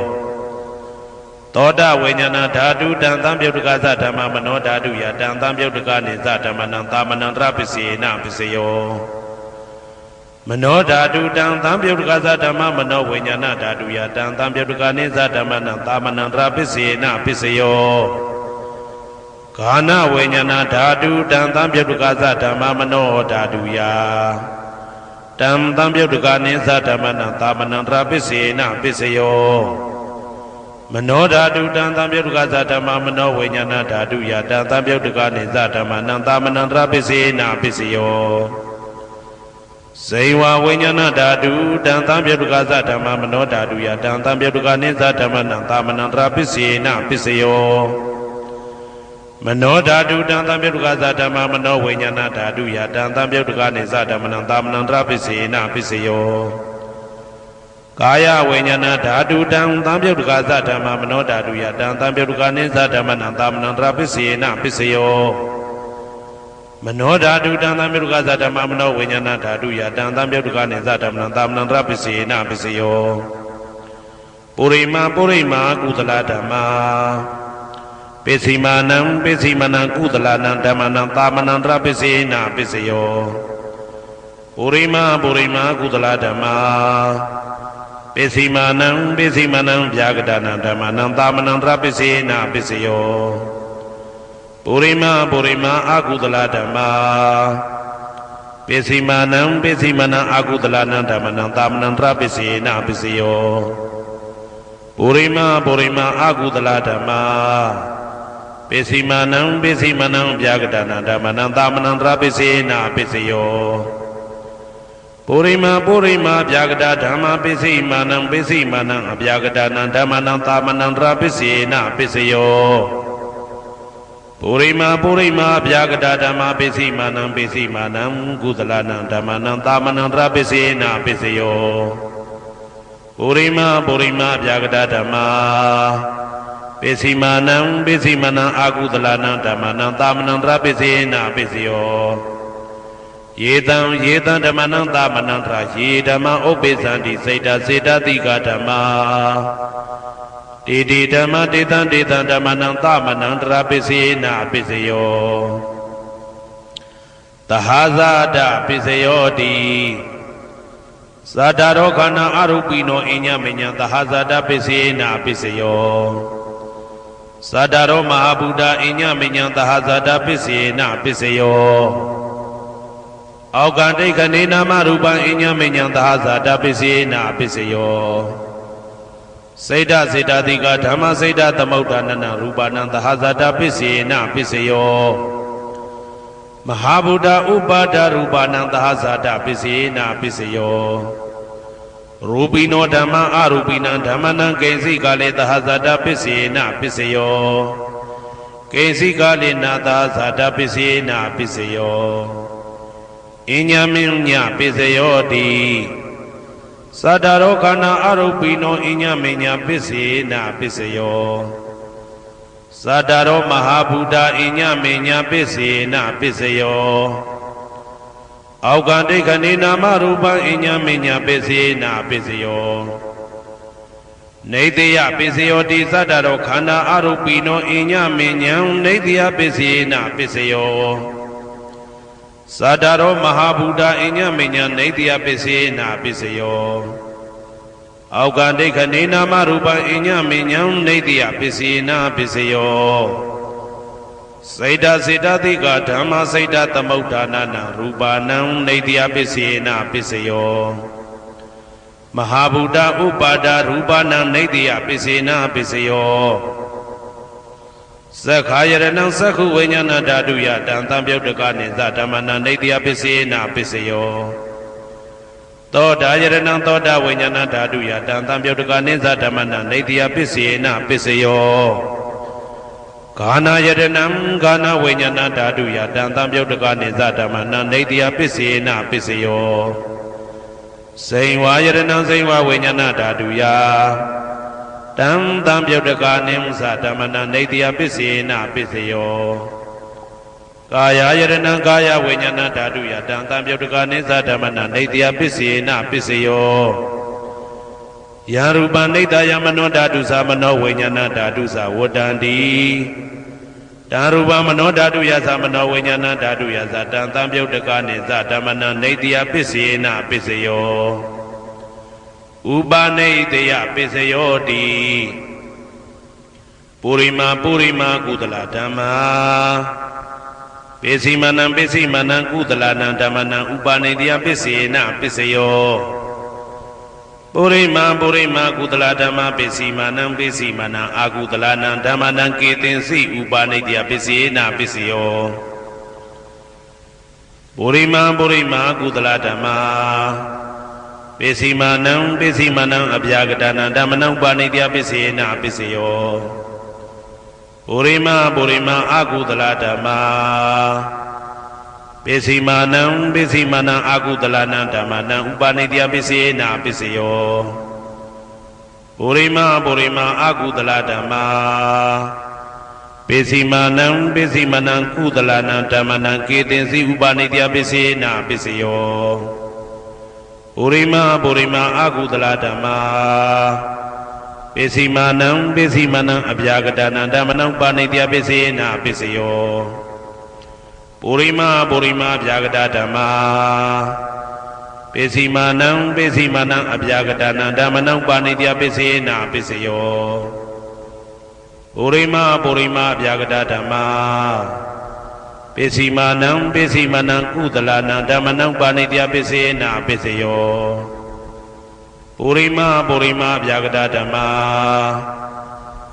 သောတဝိညာဏဓာတုတံသံပြုတ်တကသဓမ္မမနောဓာတုယတံသံပြုတ်တကနေသဓမ္မနံသာမနံတရပစ္စေနပစ္စယောမနောဓာတုတံသံပြုတ်တကသဓမ္မမနောဝိညာဏဓာတုယတံသံပြုတ်တကနေသဓမ္မနံသာမနံတရပစ္စေနပစ္စယောကာနဝိညာဏဓာတုတံသံပြုတ်တကသဓမ္မမနောဓာတုယတံသံပြုတ်တကနေသဓမ္မနံသာမနံတရပစ္စေနပစ္စယောမနောဓာတုတံသံပြုတ်တကသဓမ္မမနောဝိညာဏဓာတုယတံသံပြုတ်တကနေသဓမ္မနံသာမနံတရပစ္စေနပစ္စယောဇေဝဝိညာဏဓာတုတံသံပြုတ်တကသဓမ္မမနောဓာတုယတံသံပြုတ်တကနေသဓမ္မနံသာမနံတရပစ္စေနပစ္စယောမနောဓာတုတံသံပြုတ်တကသဓမ္မမနောဝိညာဏဓာတုယတံသံပြုတ်တကနေသဓမ္မနံသာမနံတရပစ္စေနပစ္စယောကာယဝိညာဏဓာတုတံသံပြုတ်တကသဓမ္မမနောဓာတုယတံသံပြုတ်တကနေသဓမ္မနံသာမနံတရပစ္စေနပစ္စယောမနောဓာတုတံသံပြုတ်တကသဓမ္မမနောဝိညာဏဓာတုယတံသံပြုတ်တကနေသဓမ္မနံသာမနံတရပစ္စေနပစ္စယော ပုရိမာကုသလဓမ္မာပိစိမာနံကုသလနံဓမ္မနံသာမနံတရပိစေနပိစယောပုရိမာကုသလဓမ္မာပိစိမာနံဗျာဂဒနံဓမ္မနံသာမနံတရပိစေနပိစယောပုရိမာအကုသလဓမ္မာပိစိမာနံအကုသလနံဓမ္မနံသာမနံတရပိစေနပိစယောပုရိမာအကုသလဓမ္မာပိစိမာနံဗျာဂဒနံဓမ္မနံသာမနံတရပိစေနပိစယောပုရိမာဗျာဂဒဓမ္မပိစိမာနံအဗျာဂဒနံဓမ္မနံသာမနံတရပိစေနပိစယောပုရိမာဗျာဂဒဓမ္မပိစိမာနံကုသလနံဓမ္မနံသာမနံတရပိစေနပိစယောပုရိမာဗျာဂဒဓမ္မပိစိမာနံအာကုသလနံဓမ္မနံသာမနံတရပိစေနပိစယောယေတံဓမ္မနံသာမနံတရယေဓမ္မဥပ္ပိသန္တိစေတတိကဓမ္မာတေဓမ္မတေတံဓမ္မနံသာမနံတရပိစေနပိစယောသဟာဇာတပိစယောတိဇာတာရောခန္ဓာအရူပိနောအညမညံသဟာဇာတပိစေနပိစယောဇာတာရောမဟာဗုဒ္ဓအညမညံသဟာဇာတပိစေနပိစယောအောက်ကံဒိဋ္ဌနေနာမရူပံအညမညံသဟာဇာတပိစေနပိစယောစေတတိကဓမ္မစေတသမုဋ္ဌာနနရူပနံသဟာဇာတပိစေနပိစယောမဟာဗုဒ္ဓဥပါဒရူပနံသဟာဇာတပိစေနပိစယောရူပိနောဓမ္မအရူပိနံဓမ္မနံကိဉ္စိကလေသဟာဇာတပိစေနပိစယောကိဉ္စိကလေနာသဟာဇာတပိစေနပိစယောအညမညပိစယောတိသတ္တရောခန္ဓာအရူပိနောအညမညပိစေနပိစယောသတ္တရောမဟာဗုဒ္ဓအညမညပိစေနပိစယောအောက်ကံဒိဋ္ဌနေနာမရူပံအညမညပိစေနပိစယောနေတယပိစယောတိသတ္တရောခန္ဓာအရူပိနောအညမညံနေတယပိစေနပိစယောသတ္တရောမဟာဗုဒ္ဓအညမညံနေတယပိစေနပိစယောအောက်ကံဒိဋ္ဌနေနာမရူပံအညမညံနေတယပိစေနပိစယောစေတတိကဓမ္မစေတသမုဋ္ဌာနနရူပနံနေတယပိစေနပိစယောမဟာဗုဒ္ဓဥပါဒရူပနံနေတယပိစေနပိစယောသက္ခာယရဏံသက္ခုဝိညာဏဓာတုယတံသံပြုတ်တကနိသဓမ္မနံနေတယပိစေနပိစယောသောတာယရဏံသောတာဝိညာဏဓာတုယတံသံပြုတ်တကနိသဓမ္မနံနေတယပိစေနပိစယောဂာနာယရဏံဂာနာဝိညာဏဓာတုယတံသံပြုတ်တကနိသဓမ္မနံနေတယပိစေနပိစယောစိန်ဝါယရဏံစိန်ဝါဝိညာဏဓာတုယတံသံပြုတ်တကနိသဓမ္မနံနေတယပိစေနပိစယောကာယယရဏံကာယဝိညာဏဓာတုယတံသံပြုတ်တကနိသဓမ္မနံနေတယပိစေနပိစယောယရူပနိတယမနောဓာတုသမနောဝိညာဏဓာတုသဝတ္တန္တိတံရူပမနောဓာတုယသမနောဝိညာဏဓာတုယသတံသံပြုတ်တကနိသဓမ္မနံနေတယပိစေနပိစယောဥပနိတယပိစယောတိပုရိမာကုသလဓမ္မာပိစိမာနံကုသလနံဓမ္မနံဥပနိတယပိစေနပိစယောပုရိမာကုသလဓမ္မပိစိမာနံအာကုသလနံဓမ္မနံကေတင်စိဥပနိတယပိစေနပိစယောပုရိမာကုသလဓမ္မာပိစိမာနံအဗျာကတနံဓမ္မနံဥပနိတယပိစေနပိစယောပုရိမာအာကုသလဓမ္မာပိစိမာနံအာကုသလနံဓမ္မနံဥပနိတယပိစေနပိစယောပုရိမာအာကုသလဓမ္မာပိစိမာနံကုသလနံဓမ္မနံကေတင်စီဥပနိတယပိစေနပိစယောပုရိမာအာကုသလဓမ္မာ ပိစီမာနံပိစီမနံအပြာကတနံဓမ္မနံပါဏိတယပိစေနာပိစယောပုရိမာပုရိမာအပြာကတဓမ္မာပိစီမာနံပိစီမနံအပြာကတနံဓမ္မနံပါဏိတယပိစေနာပိစယောပုရိမာပုရိမာအပြာကတဓမ္မာပိစီမာနံပိစီမနံကုသလနံဓမ္မနံပါဏိတယပိစေနာပိစယောပုရိမာပုရိမာအပြာကတဓမ္မာ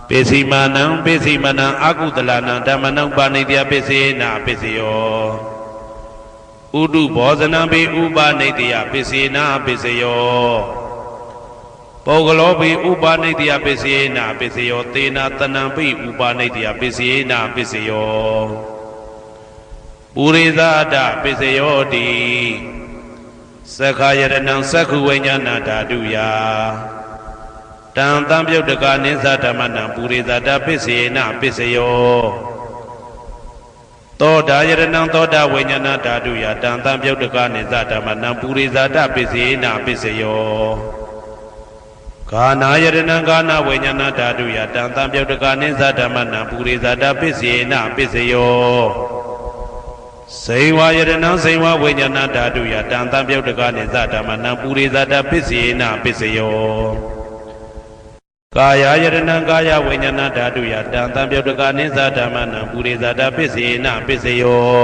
ပိစီမာနံပိစီမနံအကုသလနံဓမ္မနံပါဏိတယပိစေနာပိစယောဥဒုဘောဇနံပိဥပနိတယပိစေနာပိစယောပုဂ္ဂလောပိဥပနိတယပိစေနာပိစယောသေနာတနံပိဥပနိတယပိစေနာပိစယောပုရိသဒပိစယောတိသက္ခာယရဏံသက္ခုဝိညာဏဓာတုယတံတံပြုတ်တကနိသဓမ္မနံပုရိသဒပိစေနာပိစယောသောတာယရဏံသောတာဝိညာဏဓာတုယတံတံပြုတ်တကနိသဓမ္မနံပုရိသဒပိစေနာပိစယောကာနာယရဏံကာနာဝိညာဏဓာတုယတံတံပြုတ်တကနိသဓမ္မနံပုရိသဒပိစေနာပိစယောစေဝယရဏံစေဝဝိညာဏဓာတုယတံတံပြုတ်တကနိသဓမ္မနံပုရိသဒပိစေနာပိစယောကာယယရဏံကာယဝိညာဏဓာတုယတံတံပြုတ်တကနိသဓမ္မနံပုရိသဒပိစေနာပိစယော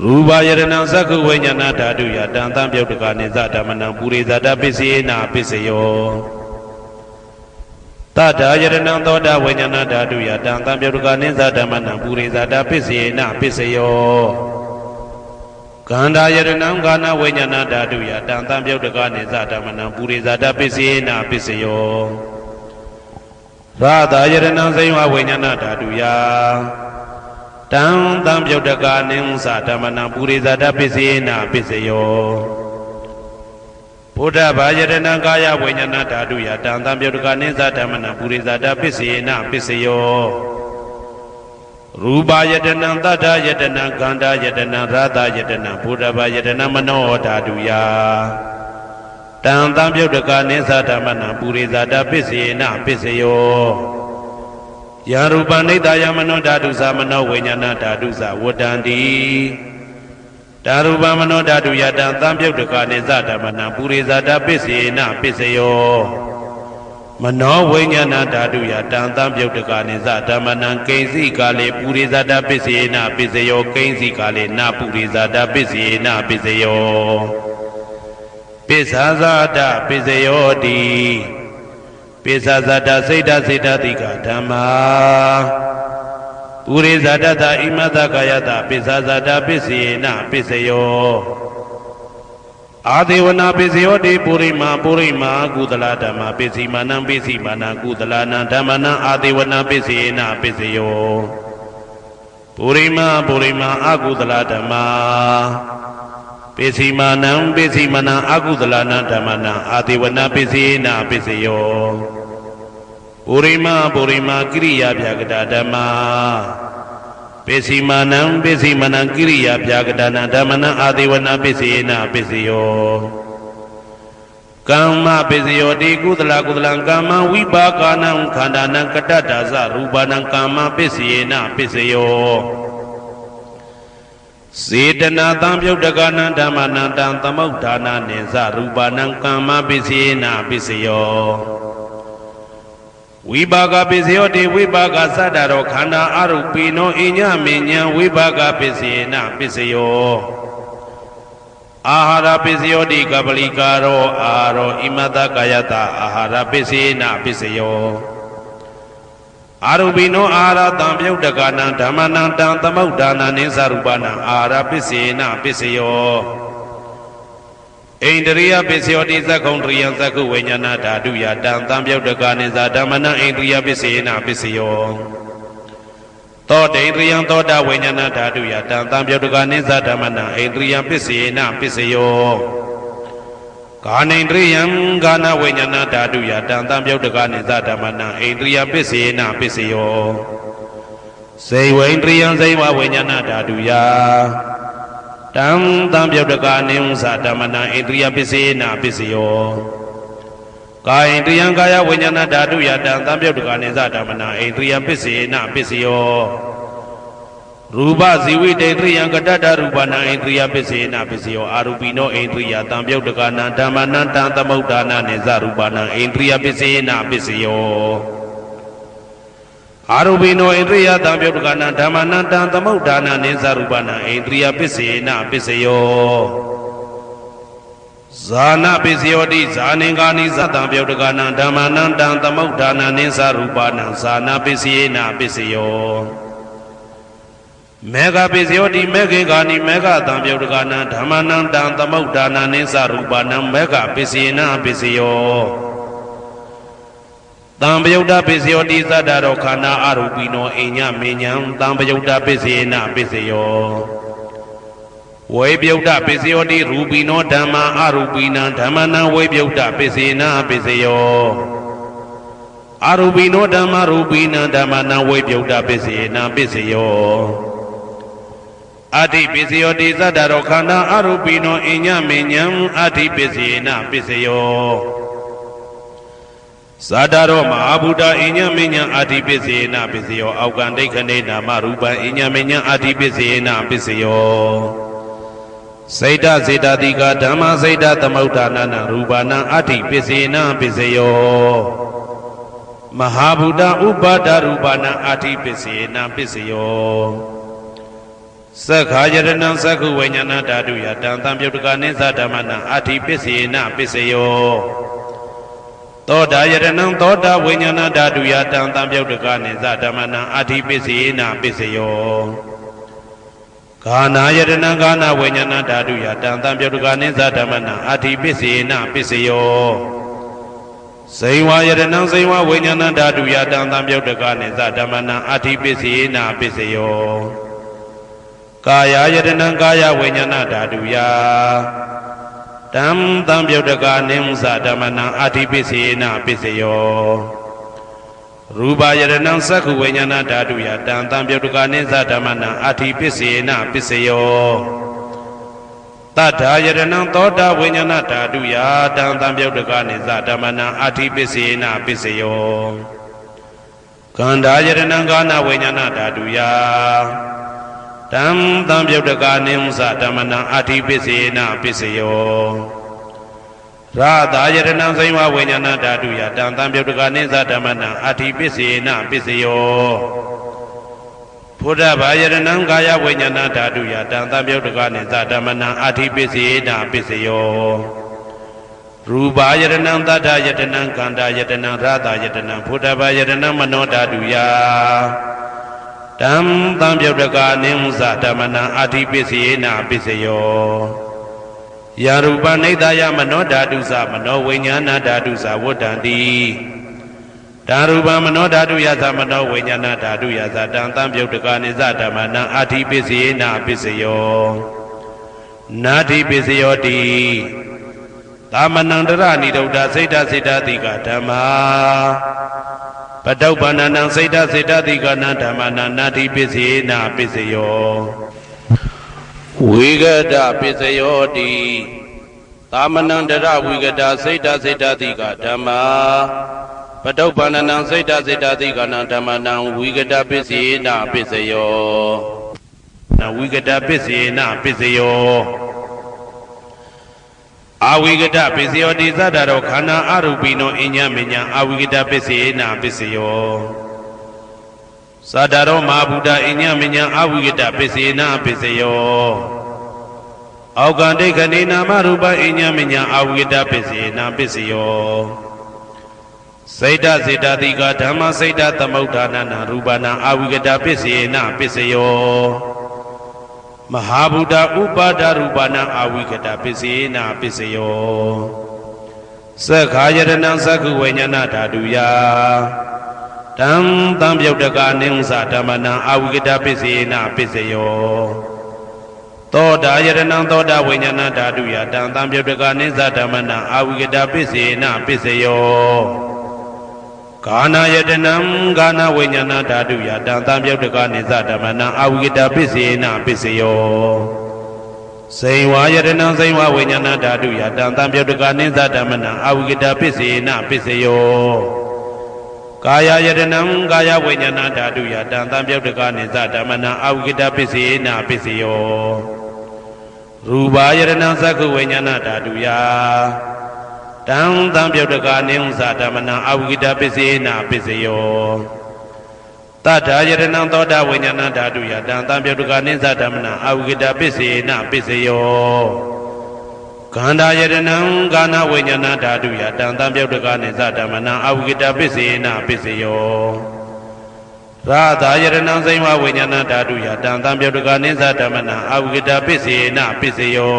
ရူပယရဏံသက္ခုဝိညာဏဓာတုယတံတံပြုတ်တကနိသဓမ္မနံပုရိသဒပိစေနာပိစယောတတ္ထာယရဏံသောတာဝိညာဏဓာတုယတံတံပြုတ်တကနိသဓမ္မနံပုရိသဒပိစေနာပိစယောကန္တာယရဏံကာနဝိညာဏဓာတုယတံတံပြုတ်တကနိသဓမ္မနံပုရိသဒပိစေနာပိစယောရာသာယရဏံစေဝဝိညာဏဓာတုယတံတံပြုတ်တကနိသဓမ္မနံပုရိသဒပိစေနာပိစယောဘုဒ္ဓဘာယရဏံကာယဝိညာဏဓာတုယတံတံပြုတ်တကနိသဓမ္မနံပုရိသဒပိစေနာပိစယောရူပယတနံတတ္ထယတနံခန္ဓာယတနံရာသယတနံဘုဒ္ဓဘာယတနံမနောဓာတုယတံတံပြုတ်တကနိသဓမ္မနံပုရိသဒပိစေနာပိစယောယံရူပနိတယမနောဓာတုသမနောဝိညာဏဓာတုသဝတ္တန္တိဓာရူပမနောဓာတုယတံတံပြုတ်တကနိသဓမ္မနံပုရိသဒပိစေနာပိစယောမနောဝိညာဏဓာတုယတံတံပြုတ်တကနိသဓမ္မနံကိဉ္စီကာလေပုရိသဒပိစေနာပိစယောကိဉ္စီကာလေနာပုရိသဒပိစေနာပိစယောပိစ္ဆာဇာတပိစယောတိပိစ္ဆာဇာတစိတ်တစိတ်တတိကဓမ္မာပုရိသဒတဣမတကာယတပိစ္ဆာဇာတပိစေနာပိစယောအာဒေဝနာပိစယောတိပုရိမာပုရိမာကုသလဓမ္မပိစီမာနံပိစီမာနံကုသလနံဓမ္မနံအာဒေဝနာပိစေနာပိစယောပုရိမာပုရိမာအကုသလဓမ္မာပိစီမာနံပိစီမာနံအကုသလနံဓမ္မနံအာဒေဝနာပိစေနာပိစယောပုရိမာပုရိမာကိရိယာပြကတာဓမ္မာပိစီမာနံပိစီမနံကိရိယာပြာကတနာဓမ္မနံအာဒေဝနာပိစေနာပိစယောကမ္မပိစယောတိကုသလကုသလံကမ္မဝိပါကနံခန္ဓာနံကတ္တဒါဇရူပနံကမ္မပိစေနာပိစယောစေတနာတံပြုတ်တကနံဓမ္မနံတံသမုဋ္ဌာနာနိသရူပနံကမ္မပိစေနာပိစယောဝိပါကပိစယောတိဝိပါကသတ္တရောခန္ဓာအရုပိနောအညမေညံဝိပါကပိစေနာပိစယောအာဟာရပိစယောတိကပလိကာရောအာရောဣမတကာယတအာဟာရပိစေနာပိစယောအာရုပိနောအာဟာရတံပြုတ်တကနံဓမ္မနံတံသမုဋ္ဌာနာနိသရူပနံအာဟာရပိစေနာပိစယောဣန္ဒရိယပိစယောတိသက္ခုံတရိယသက္ခုဝိညာဏဓာတုယတံတံပြုတ်တကနိသဓမ္မနံဣန္ဒရိယပိစေနာပိစယောသောတေန္ဒရိယသောတာဝိညာဏဓာတုယတံတံပြုတ်တကနိသဓမ္မနံဣန္ဒရိယပိစေနာပိစယောကာနိန္ဒရိယံကာနဝိညာဏဓာတုယတံတံပြုတ်တကနိသဓမ္မနံဣန္ဒရိယပိစေနာပိစယောစေဝိန္ဒရိယံစေဝဝိညာဏဓာတုယတံတံပြုတ်တကနိသဓမ္မနံဣန္ဒရိယပိစေနာပိစယော ကာယတယံကာယဝိညာဏဓာတုယတံသံပြုတ်တကနိသဓမ္မနာဣန္ဒြိယပစ္စေနပစ္စယောရူပဇီဝိတေတယံကတတရူပနာဣန္ဒြိယပစ္စေနပစ္စယောအာရူပိနောဣန္ဒြိယသံပြုတ်တကနာဓမ္မနံတံသမုဋ္ဌာနာနိသရူပနာဣန္ဒြိယပစ္စေနပစ္စယောအာရူပိနောဣန္ဒြိယသံပြုတ်တကနာဓမ္မနံတံသမုဋ္ဌာနာနိသရူပနာဣန္ဒြိယပစ္စေနပစ္စယောဇာနာပစ္စယောတိဇာနင်္ဂာနိသတံပြုတ်တကနာဓမ္မနံတံသမုဋ္ဌာနာနိသရူပနာဇာနာပစ္စယေနပစ္စယောမေဃပစ္စယောတိမေခေဂာနိမေဃတံပြုတ်တကနာဓမ္မနံတံသမုဋ္ဌာနာနိသရူပနာမေဃပစ္စယေနပစ္စယောတံပယုတ်တပစ္စယောတိသတ္တရောခန္ဓာအရူပိနောအိညမေညံတံပယုတ်တပစ္စယေနပစ္စယောဝေပြုတ်တပစ္စယောတိရူပိနောဓမ္မာအရူပိနံဓမ္မနံဝေပြုတ်တပစ္စေနပစ္စယောအရူပိနောဓမ္မာရူပိနံဓမ္မနံဝေပြုတ်တပစ္စေနပစ္စယောအဋ္ဌိပစ္စယောတိသတ္တရောခန္ဓာအရူပိနောအိညမေညံအဋ္ဌိပစ္စေနပစ္စယောဇာတရောမဟာဗုဒ္ဓအိညမေညံအဋ္ဌိပစ္စေနပစ္စယောအောက်ကံဒိဋ္ဌိနေနာမရူပံအိညမေညံအဋ္ဌိပစ္စေနပစ္စယောစေတစေတတိကဓမ္မစေတသမုဋ္ဌာနာရူပနာအဋ္ဌိပစ္စေနပစ္စယောမဟာဗုဒ္ဓဥပါဒရူပနာအဋ္ဌိပစ္စေနပစ္စယောသက္ခာယတနံသက္ခုဝိညာဏဓာတုယတံသံပြုတ်တကနိသဓမ္မနာအဋ္ဌိပစ္စေနပစ္စယောသောတာယတနံသောတာဝိညာဏဓာတုယတံသံပြုတ်တကနိသဓမ္မနာအဋ္ဌိပစ္စေနပစ္စယောဂာနာယတနံဂာနာဝိညာဏဓာတုယတံသံပြုတ်တကနိသဓမ္မနာအဋ္ဌိပစ္စေနပစ္စယောဇိဝယတနံဇိဝဝိညာဏဓာတုယတံသံပြုတ်တကနိသဓမ္မနာအဋ္ဌိပစ္စေနပစ္စယောကာယယတနံကာယဝိညာဏဓာတုယတံသံပြုတ်တကနိသဓမ္မနာအဋ္ဌိပစ္စေနပစ္စယောရူပယတနံသက္ခုဝိညာဏဓာတုယတံသံပြုတ်တကနိသဓမ္မနာအဋ္ဌိပစ္စေနပစ္စယောတတ္ထာယတနံသောတာဝိညာဏဓာတုယတံသံပြုတ်တကနိသဓမ္မနာအဋ္ဌိပစ္စေနပစ္စယောကန္ဓာယတနံကာနဝိညာဏဓာတုယတံသံပြုတ်တကနိသဓမ္မနာအဋ္ဌိပစ္စေနပစ္စယောရာသာယတနံဇိဝဝိညာဏဓာတုယတံသံပြုတ်တကနိသဓမ္မနာအဋ္ဌိပစ္စေနပစ္စယောဘုဒ္ဓဘာယတနံကာယဝိညာဏဓာတုယတံသံပြုတ်တကနိသဓမ္မနာအဋ္ဌိပစ္စေနပစ္စယောရူပယတနံသတ္တယတနံကန္တာယတနံရာသာယတနံဘုဒ္ဓဘာယတနံမနောဓာတုယတံသံပြုတ်တကနိသဓမ္မနာအဋ္ဌိပစ္စေနပစ္စယောယာရူပနိဒာယမနောဓာတုသမနောဝိညာဏဓာတုသဝတ္တံတိဓာရူပမနောဓာတုယသမနောဝိညာဏဓာတုယသတံသံပြုတ်တကနိသဓမ္မနာအဋ္ဌိပစ္စေနပစ္စယောနာတိပစ္စယောတိသမနန္တရဏိဒုဒ္ဓစိတ်တစိတ္တတိကဓမ္မာပတုပ္ပန္နံစိတ်တစိတ္တတိကနာဓမ္မနာနာတိပစ္စေနပစ္စယောဝိဂဒပစ္စယောတိသာမဏန္တရဝိဂဒစိတ်တစိတ္တတိကဓမ္မာပတုပ္ပန္နံစိတ်တစိတ္တတိကနာဓမ္မနံဝိဂဒပစ္စေနပစ္စယောနဝိဂဒပစ္စေနပစ္စယောအဝိဂဒပစ္စယောတိသတ္တရောခန္ဓာအရူပိနောအညမေညအဝိဂဒပစ္စေနပစ္စယောသတ္တရောမဟာဗုဒ္ဓအညမေညအဝိဂဒပစ္စေနပစ္စယောအောက်ကံဒိဋ္ဌိနေနာမရူပအညမေညအဝိဂဒပစ္စေနပစ္စယောစေတစေတတိကဓမ္မစေတသမုဋ္ဌာနာရူပနာအဝိဂဒပစ္စေနပစ္စယောမဟာဗုဒ္ဓဥပါဒရူပနာအဝိဂဒပစ္စေနပစ္စယောသက္ခာယတနံသက္ခုဝိညာဏဓာတုယတံသံပြုတ်တကနိသဓမ္မနာအဝိဂဒပစ္စေနပစ္စယောသောတာယတနံသောတာဝိညာဏဓာတုယတံသံပြုတ်တကနိသဓမ္မနာအဝိဂဒပစ္စေနပစ္စယောကာနာယတနံကာနာဝိညာဏဓာတုယတံသံပြုတ်တကနိသဓမ္မနာအဝိဂဒပစ္စေနပစ္စယော စိန်ဝါယတနံစိန်ဝါဝိညာဏဓာတုယတံတံပြုတ်တကနိသဓမ္မနံအဝိကတပစ္စေနပစ္စယောကာယယတနံကာယဝိညာဏဓာတုယတံတံပြုတ်တကနိသဓမ္မနံအဝိကတပစ္စေနပစ္စယောရူပါယတနံသက္ခဝိညာဏဓာတုယတံတံပြုတ်တကနိသဓမ္မနံအဝိကတပစ္စေနပစ္စယောတထာယတနံသောတာဝိညာဏဓာတုယတံတံပြုတ်တကနိသဓမ္မနံအဝိကတပစ္စေနပစ္စယောခန္ဓာယတနံကာဏဝိညာဏဓာတုယတံတံပြုတ်တကနိသဓမ္မနံအဝိကတပစ္စေနပစ္စယောရာသာယတနံစိမ္မာဝိညာဏဓာတုယတံတံပြုတ်တကနိသဓမ္မနံအဝိကတပစ္စေနပစ္စယော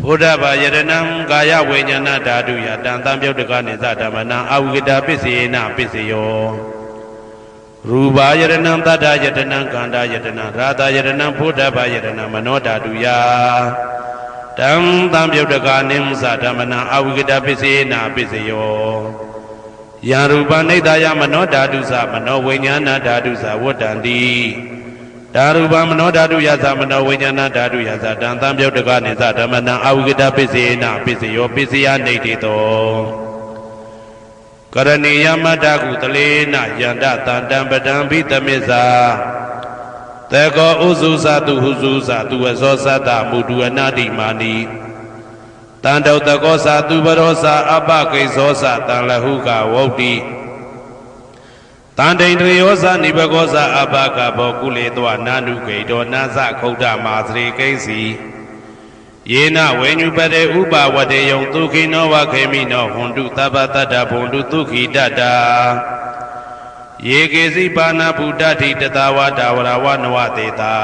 ဘုဒ္ဓဘာယတနံကာယဝိညာဏဓာတုယတံတံပြုတ်တကနိသဓမ္မနံအဝိကတပစ္စေနပစ္စယောရူပါယတနံတတ္တယတနံကန္တာယတနံရာသာယတနံဘုဒ္ဓဘာယတနံမနောဓာတုယတံတံပြုတ်တကနိသဓမ္မနံအဝိကတပစ္စေနပစ္စယောယံရူပနိဒာယမနောဓာတုသမနောဝိညာဏဓာတုသဝတ္တံတိဓာရူပမနောဓာတုယသမနောဝိညာဏဓာတုယသတံတံပြုတ်တကနိသဓမ္မနံအဝိကတပစ္စေနပစ္စယောပစ္စယနေတိတောကရဏီယမတ္တကုတလေနယန္တတံတံပတံဘိတမေဇာတေကောဥစုသတုဟုစုသတုဝဇောသတ္တမုတုအနာတိမာနိတံတောတကောသတုပရောသအပကိဇောသတံလဟုကဝုတ်တိတန်တိန်တယောသနိဘကောသအပကဘောကုလေတောနာနုဂိတောနာသခုဒ္ဓမာသရေကိစီယေနဝေညုပတေဥပဝတေယံဒုခိနောဝခေမိနောဟွန်တုသဗ္ဗတတ္တဘုံတုဒုခိတတ္တာယေကေစီပါဏဗုဒ္ဓတိတတဝါဒဝရဝနဝတေတာ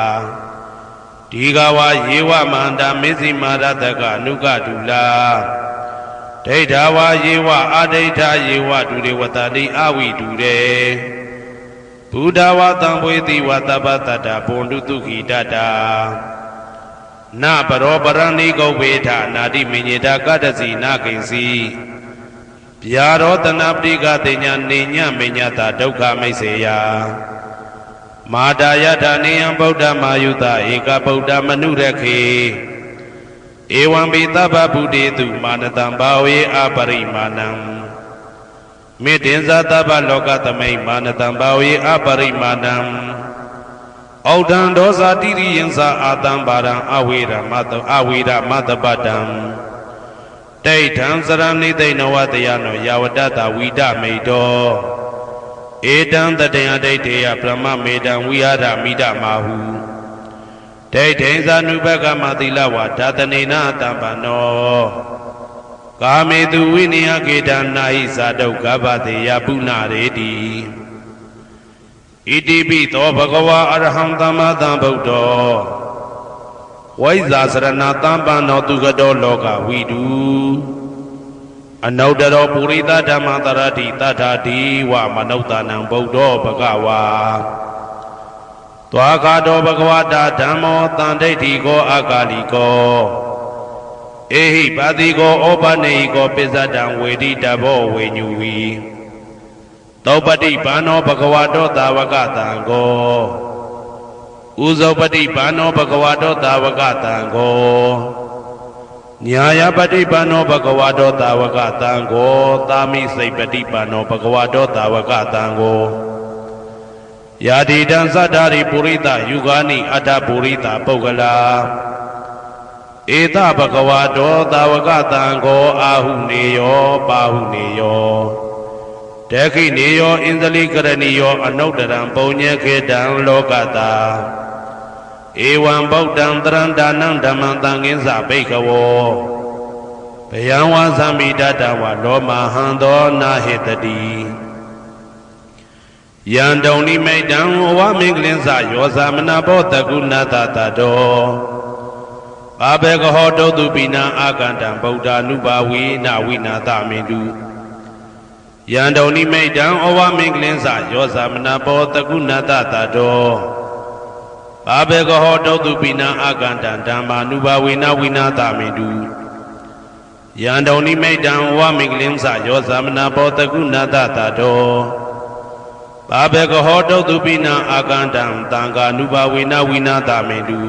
ဒီဃဝါယေဝမန္တမေဇိမာရတကအနုကတုလာဒိဋ္ဌာဝါယေဝအာဒိဋ္ဌာယေဝဒုရေဝတတိအဝိတုရေဘုဒ္ဓဝါတံပွေတိဝသဗ္ဗတတ္တဘုံတုဒုခိတတ္တာနပရောပရဏိကောဝေထနာတိမညေတာကတ္တစီနာကိဉ္စီဗျာရောတနာပတိကတိညာနေညမညတာဒုက္ခမိတ်စေယမာတာယထာနေယံဗုဒ္ဓမာယုတဧကဗုဒ္ဓမနုရခေဧဝံပိသဗ္ဗဗုတေတုမာနတံဘာဝေအပရိမာဏံမေတ္တင်္ဇသဗ္ဗလောကသမိမာနတံဘာဝေအပရိမာဏံဩဒံဒောဇာတိရိယံသာအာတံပါရံအဝေရမတပတံတိဋ္ဌံစရဏိသိဏဝတယနောယာဝတ္တဝိဒမေတောဧတံတတယဒိဋ္ဌေယဗြဟ္မမေတံဝိဟာရမိဒမာဟုဒိဋ္ဌိဇာနုဘကမသီလဝါဓာတနေနတံပနောကာမေတုဝိနိယကေတံနာဟိဇာတုကဗ္ဗတေယပုဏ္ဏရေတိဣတိပိသောဘဂဝါအရဟံသမ္မာသမ္ဗုဒ္ဓောဝိဇာစရဏသမ္ပန္နောသူကတောလောကဝိတုအနုတ္တရောပုရိသဓမ္မတရတိတထာတိဝမနုဿာနံဗုဒ္ဓောဘဂဝါသွားခါတောဘဂဝတာဓမ္မောတန်ဒိဋ္ဌိကောအကာလိကောဧဟိပါတိကောဩပနေဟိကောပိစ္ဆတံဝေတိတဘောဝေညူဝီသောပတိဘာနောဘဂဝတောသာဝကတံကောဥဇောပတိဘာနောဘဂဝတောသာဝကတံကောညာယပတိဘာနောဘဂဝတောသာဝကတံကောသာမိစိတ်ပတိဘာနောဘဂဝတောသာဝကတံကောယာတိတံသတ္တာရိပုရိသယုဂာနိအတ္တပုရိသပုဂ္ဂလာဧတဘဂဝတောသာဝကတံကောအာဟုနေယောပါဟုနေယောတေခိနေယောဣန္ဒလိကရဏီယောအနုတ္တရံပုံညေခေတံလောကတာဧဝံဗုဒ္ဓံတရံဒါနံဓမ္မံသံဃင်းစဘိက္ခဝောဘယံဝါသမိတတဝလောမဟံသောနာဟေတတိယံတုံနိမိတံဝမင်္ဂလင်းစယောဇာမနာဘောတကုဏတတတောဘာဘေကဟောတုတုပိနံအာကန္တံဗုဒ္ဓ ानु ဘာဝေနဝိနာသမေတုယံတုံနိမိတံဩဝမင်္ဂလင်းစယောဇာမနာဘောတကုဏတတတောဘာဘေကဟောတုတုပိနံအာကန္တံဓမ္မာနုဘာဝေနဝိနာသမေတုယံတုံနိမိတံဩဝမင်္ဂလင်းစယောဇာမနာဘောတကုဏတတတောဘာဘေကဟောတုတုပိနံအာကန္တံသံဃာနုဘာဝေနဝိနာသမေတု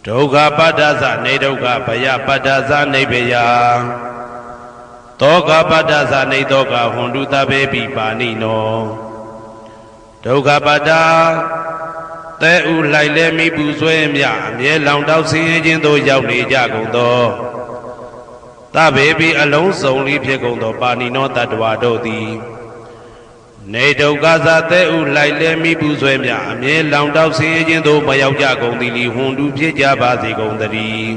ဒုက္ခပတ္တသနေဒုက္ခဘယပတ္တသနေဘယတောကပတ္တသနေတောကဟွန်တုတဘေပိပါဏိနောဒုက္ခပတ္တသဲဥလိုက်လဲမိပူဆွဲမြအမြဲလောင်တောက်ဆင်းရဲခြင်းသို့ရောက်နေကြကုန်သောသဗ္ဗေပိအလုံးစုံလိဖြစ်ကုန်သောပါဏိနောတတ္တဝါတို့သည်နေဒုက္ခသာသဲဥလိုက်လဲမိပူဆွဲမြအမြဲလောင်တောက်ဆင်းရဲခြင်းသို့မရောက်ကြကုန်သည်လီဟွန်တုဖြစ်ကြပါစေကုန်သတည်း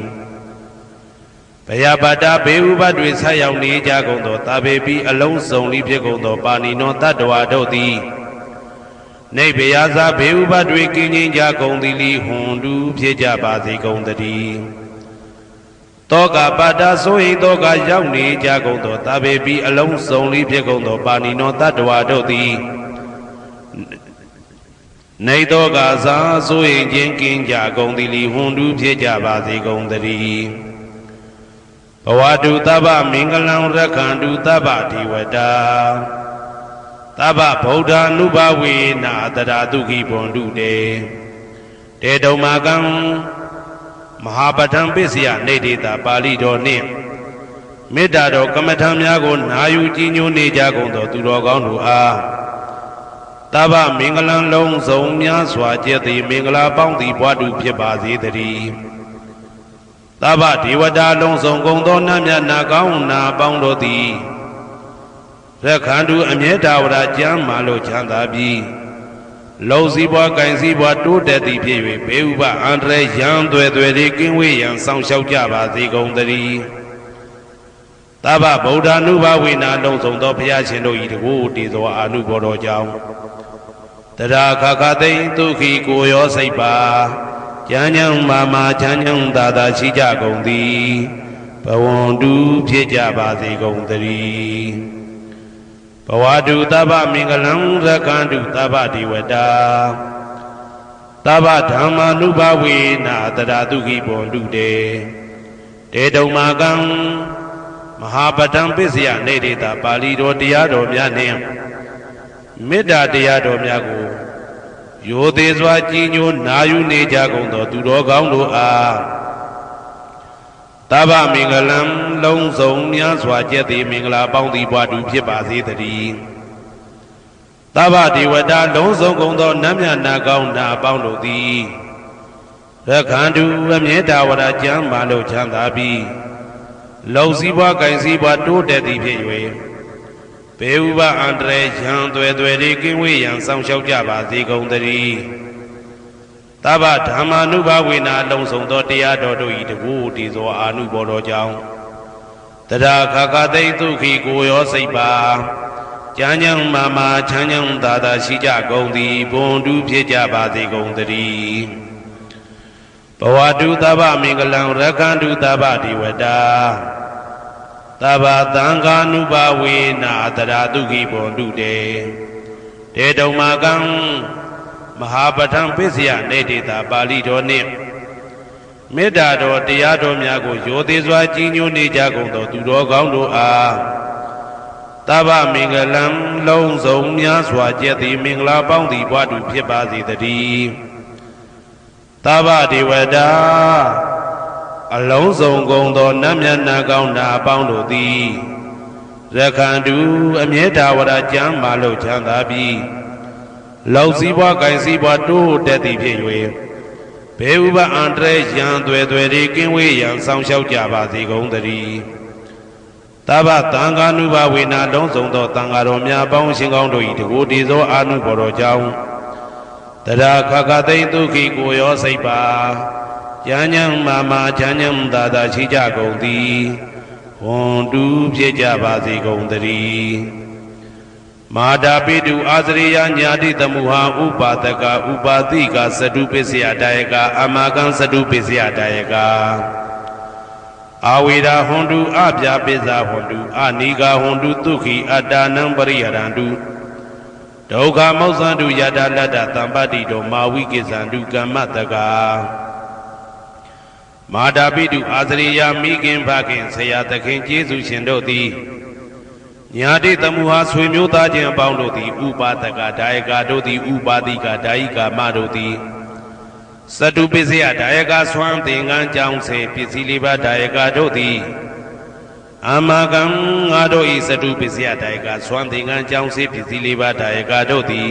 ဘယပါတာဘေဥပတွေဆက်ရောက်နေကြကုန်သောသဗ္ဗေပိအလုံးစုံလိဖြစ်ကုန်သောပါဏိနောတတ္တဝါတို့သည်နေဘယသာဘေဥပတွေကင်းခြင်းကြကုန်သည်လီဟွန်တုဖြစ်ကြပါစေကုန်သတည်းတောကပါတာဆိုဟိတောကရောက်နေကြကုန်သောသဗ္ဗေပိအလုံးစုံလိဖြစ်ကုန်သောပါဏိနောတတ္တဝါတို့သည်နေတောကသာဆိုဟိခြင်းကင်းကြကုန်သည်လီဟွန်တုဖြစ်ကြပါစေကုန်သတည်းဘဝတုသဗ္ဗမင်္ဂလံရက္ခန္တုသဗ္ဗဒေဝတာသဗ္ဗဗုဒ္ဓ ानु ဘဝေနာတရာတုခိဘွန်တုတေတေတုံမာကံမဟာပဋ္ဌံပစ္စယနေတေတာပါဠိတော်နှင့်မေတ္တာတော်ကမ္မထံများကိုနာယူကြည်ညိုနေကြကုန်သောသူတော်ကောင်းတို့အားသဗ္ဗမင်္ဂလံလုံးစုံများစွာကျက်သည်မင်္ဂလာပေါင်းသည်ဘွားတူဖြစ်ပါစေတည်းသဗ္ဗဒေဝတာလုံးစုံကုန်သောနတ်မြတ်နာကောင်းနာပေါင်းတို့သည်ရက္ခန္တုအမြဲတဝရကျမ်းမာလို့ချမ်းသာပြီးလုံစည်းပွားကင်စည်းပွားတိုးတက်သည်ဖြစ်၍ဘေဥပအန္တရာယ်ရန်သွဲသွဲတွေကင်းဝေးရန်ဆောင်ရှောက်ကြပါစေကုန်သတည်းသဗ္ဗဗုဒ္ဓ ानु ဘဝေနာလုံးစုံသောဘုရားရှင်တို့၏တကူတည်သောအာနုဘောတော်ကြောင့်တရာခခသိမ့်ဒုက္ခိကိုရောစိတ်ပါကျမ်းညံမာမာချမ်းညံသာသာရှိကြကုန်သည်ဘဝန္တုဖြစ်ကြပါစေကုန်သတည်းဘဝတုသဗ္ဗမင်္ဂလံရက္ခန္တုသဗ္ဗဒေဝတာသဗ္ဗဓမ္မာနုဘဝေနာတရာတုခိဘွန်တုတေတေတုံမာကံမဟာပဋ္ဌံပစ္စယနေတေတာပါဠိတော်တရားတော်များနှင့်မေတ္တာတရားတော်များကိုရိုသေစွာကြည်ညိုနာယူနေကြကုန်သောသူတော်ကောင်းတို့အားသဗ္ဗမင်္ဂလံလုံးစုံများစွာကျက်သည်မင်္ဂလာပေါင်းသည်ဘွားတူဖြစ်ပါစေတည်းသဗ္ဗဒေဝတာလုံးစုံကုန်သောနတ်မြတ်နာကောင်းနာပေါင်းတို့သည်ရက္ခန္တုအမြဲတဝရကျမ်းမာလို့ချမ်းသာပြီးလုံစည်းပွားကင်စည်းပွားတိုးတက်သည်ဖြစ်၍ဘေဥပအန္တရာယ်ရန်သွဲသွဲတွေကင်းဝေးရန်ဆောင်ရှောက်ကြပါစေကုန်သတည်းသဗ္ဗဓမ္မာနုဘဝေနာလုံးစုံသောတရားတော်တို့၏တကူတည်သောအာနုဘော်တော်ကြောင့်တရာခခသိမ့်ဒုက္ခိကိုရောစိတ်ပါကျမ်းညံမာမာချမ်းညံသာသာရှိကြကုန်သည်ဘွန်တုဖြစ်ကြပါစေကုန်သတည်းဘဝတုသဗ္ဗမင်္ဂလံရက္ခန္တုသဗ္ဗဒေဝတာသဗ္ဗသံဃာနုဘဝေနာတရာတုခိဘွန်တုတေတေတုံမာကံမဟာပဋ္ဌံပစ္စယနေတေတာပါဠိတော်နှင့်မေတ္တာတော်တရားတော်များကိုရိုသေစွာကြည်ညိုနေကြကုန်သောသူတော်ကောင်းတို့အားသဗ္ဗမင်္ဂလံလုံးစုံများစွာကျက်သည်မင်္ဂလာပေါင်းသည်ဘွားတူဖြစ်ပါစေတည်းသဗ္ဗဒေဝတာအလုံးစုံကုန်သောနတ်မြတ်နာကောင်းနာပေါင်းတို့သည်ရက္ခန္တုအမြဲတဝရကျမ်းမာလို့ချမ်းသာပြီးလုံစည်းပွားကင်စည်းပွားတိုးတက်သည်ဖြစ်၍ဘေဥပအန္တရာယ်ရန်သွဲသွဲတွေကင်းဝေးရန်ဆောင်ရှောက်ကြပါစေကုန်သတည်းသဗ္ဗသံဃာနုဘဝေနာလုံးစုံသောသံဃာတော်များပေါင်းရှင်ကောင်းတို့၏တကူတည်သောအာနုဘော်တော်ကြောင့်တရာခခသိမ့်ဒုက္ခိကိုရောစိတ်ပါကျမ်းညံမာမာချမ်းညံသာသာရှိကြကုန်သည်ဝွန်တူဖြစ်ကြပါစေကုန်သတည်းမာတာပိတုအာသရိယညာတိတမုဟာဥပါဒကဥပါတိကသတုပစ္စယတယကအမကံသတုပစ္စယတယကအာဝေရာဟွန်တုအပြာပိဇာဟွန်တုအနိဂါဟွန်တုသုခိအတ္တနံပရိယရန္တုဒုက္ခမောဇ္ဇန္တုယတလတ္တသံပတ္တိတောမာဝိကိဇန္တုကမ္မတကမာတာပိတုအာသရိယမိခင်ဖခင်ဆရာသခင်ကျေးဇူးရှင်တို့သည်ညာတိတမုဟာဆွေမျိုးသားချင်းအပေါင်းတို့သည်ဥပါဒကဒါယကတို့သည်ဥပါတိကဒါယိကာမတို့သည် စတုပစ္စယဒါယကဆွမ်းသင်္ကန်းကြောင်းစေပစ္စည်းလေးပါးဒါယကတို့သည်အာမကံငါတို့ဤစတုပစ္စယဒါယကဆွမ်းသင်္ကန်းကြောင်းစေပစ္စည်းလေးပါးဒါယကတို့သည်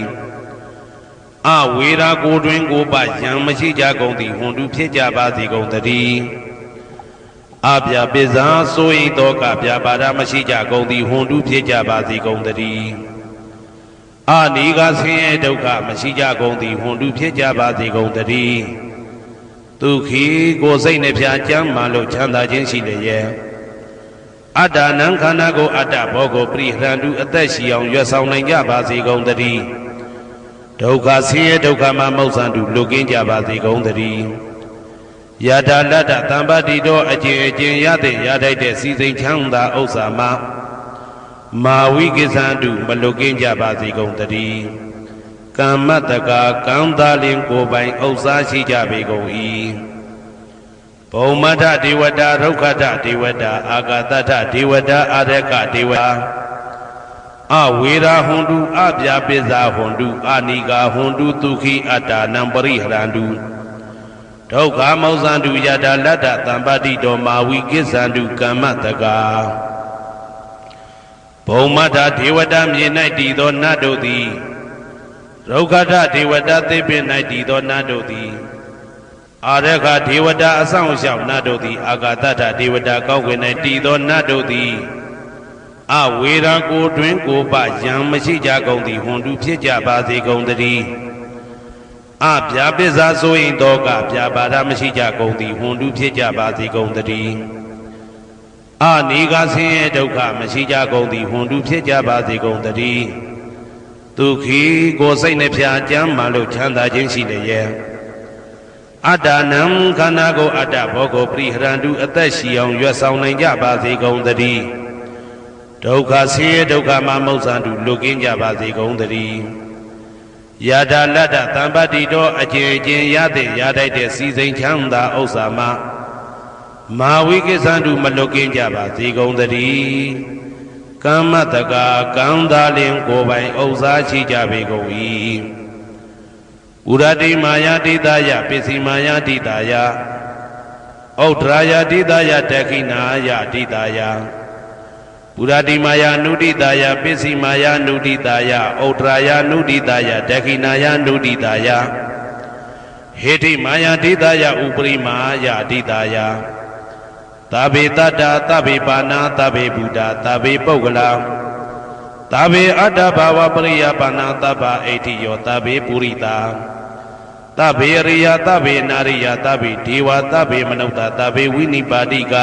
အဝေရာကိုတွင်ကိုပယံမရှိကြကုန်သည်ဟွန်တုဖြစ်ကြပါစေကုန်တည်းအပြာပိဇာဆိုဤတောကပြပါဒမရှိကြကုန်သည်ဟွန်တုဖြစ်ကြပါစေကုန်တည်းအာနိကဆင်းရဲဒုက္ခမရှိကြကုန်သည်ဟွန်တုဖြစ်ကြပါစေကုန်တည်းဒုက္ခိကိုစိတ်နှဖျားကြမ်းမှလို့ချမ်းသာခြင်းရှိလျက်အတ္တနံခန္ဓာကိုအတ္တဘောကိုပရိဟရန္တုအသက်ရှိအောင်ရွတ်ဆောင်နိုင်ကြပါစေကုန်တည်းဒုက္ခဆင်းရဲဒုက္ခမှမௌဆန္တုလွတ်ကင်းကြပါစေကုန်တည်းယထာလတ္တသံပါတိတော်အကျင့်အကျင့်ရတဲ့ရထိုက်တဲ့စီစိန်ချမ်းသာဥစ္စာမှာမာဝိကိသန္တုမလွတ်ကင်းကြပါစေကုန်တည်းကမ္မတကာကံသာလင်ကိုယ်ပိုင်ဥစ္စာရှိကြပေကုန်၏ဘုံမထဒေဝတာဒုက္ခထဒေဝတာအာဂတထဒေဝတာအာရကဒေဝတာအဝေရာဟွန်တုအပြာပိဇာဟွန်တုအာနိကာဟွန်တုဒုက္ခိအတ္တနံပရိဟရန္တုဒုက္ခမောဇန္တုယတာလတ္တသံပါတိတောမာဝိကိသန္တုကမ္မတကာဘုံမထဒေဝတာမြေ၌တည်သောနတ်တို့သည်ဒုက္ခထဒေဝတာသေပင်၌တည်သောနတ်တို့သည်အာရခဒေဝတာအဆောင်ရှောက်နတ်တို့သည်အာဂတထဒေဝတာကောက်ွယ်၌တည်သောနတ်တို့သည်အဝေရာကိုတွင်ကိုပယံမရှိကြကုန်သည်ဟွန်တုဖြစ်ကြပါစေကုန်တည်းအပြာပိဇာဆိုရင်တော့ကပြာပါဒမရှိကြကုန်သည်ဟွန်တုဖြစ်ကြပါစေကုန်တည်းအနိကဆင်းရဲဒုက္ခမရှိကြကုန်သည်ဟွန်တုဖြစ်ကြပါစေကုန်တည်းဒုက္ခိကိုစိတ်နှဖျားကြမ်းမှလို့ချမ်းသာခြင်းရှိလျက်အတ္တနံခန္ဓာကိုအတ္တဘောကိုပရိဟရန္တုအသက်ရှိအောင်ရွတ်ဆောင်နိုင်ကြပါစေကုန်တည်းဒုက္ခဆင်းရဲဒုက္ခမှမௌဆန္တုလွတ်ကင်းကြပါစေကုန်တည်းယထာလတ္တသံပါတိတော်အကျင့်အကျင့်ရတဲ့ရထိုက်တဲ့စီစိန်ချမ်းသာဥစ္စာမှာမာဝိကိသန္တုမလွတ်ကင်းကြပါစေကုန်တည်းကမ္မတကာကံသာလင်ကိုယ်ပိုင်ဥစ္စာရှိကြပေကုန်၏ဥရတိမာယာတိတယပစ္စည်းမာယာတိတယဩဒရာယတိတယတခိနာယတိတယပုရတိမာယာနုတိတာယပစ္စည်းမာယာနုတိတာယဩဒရာယနုတိတာယဒခိနာယနုတိတာယဟေတိမာယာတိတာယဥပရိမာယာတိတာယသဗ္ဗေတတ္တသဗ္ဗေပါဏာသဗ္ဗေဘုဒ္ဓသဗ္ဗေပုဂ္ဂလာသဗ္ဗေအတ္တဘာဝပရိယပါဏာသဗ္ဗဣတိယောသဗ္ဗေပုရိတာသဗ္ဗေရိယသဗ္ဗေနာရိယသဗ္ဗေဒေဝသဗ္ဗေမနုဿသဗ္ဗေဝိနိပါတိက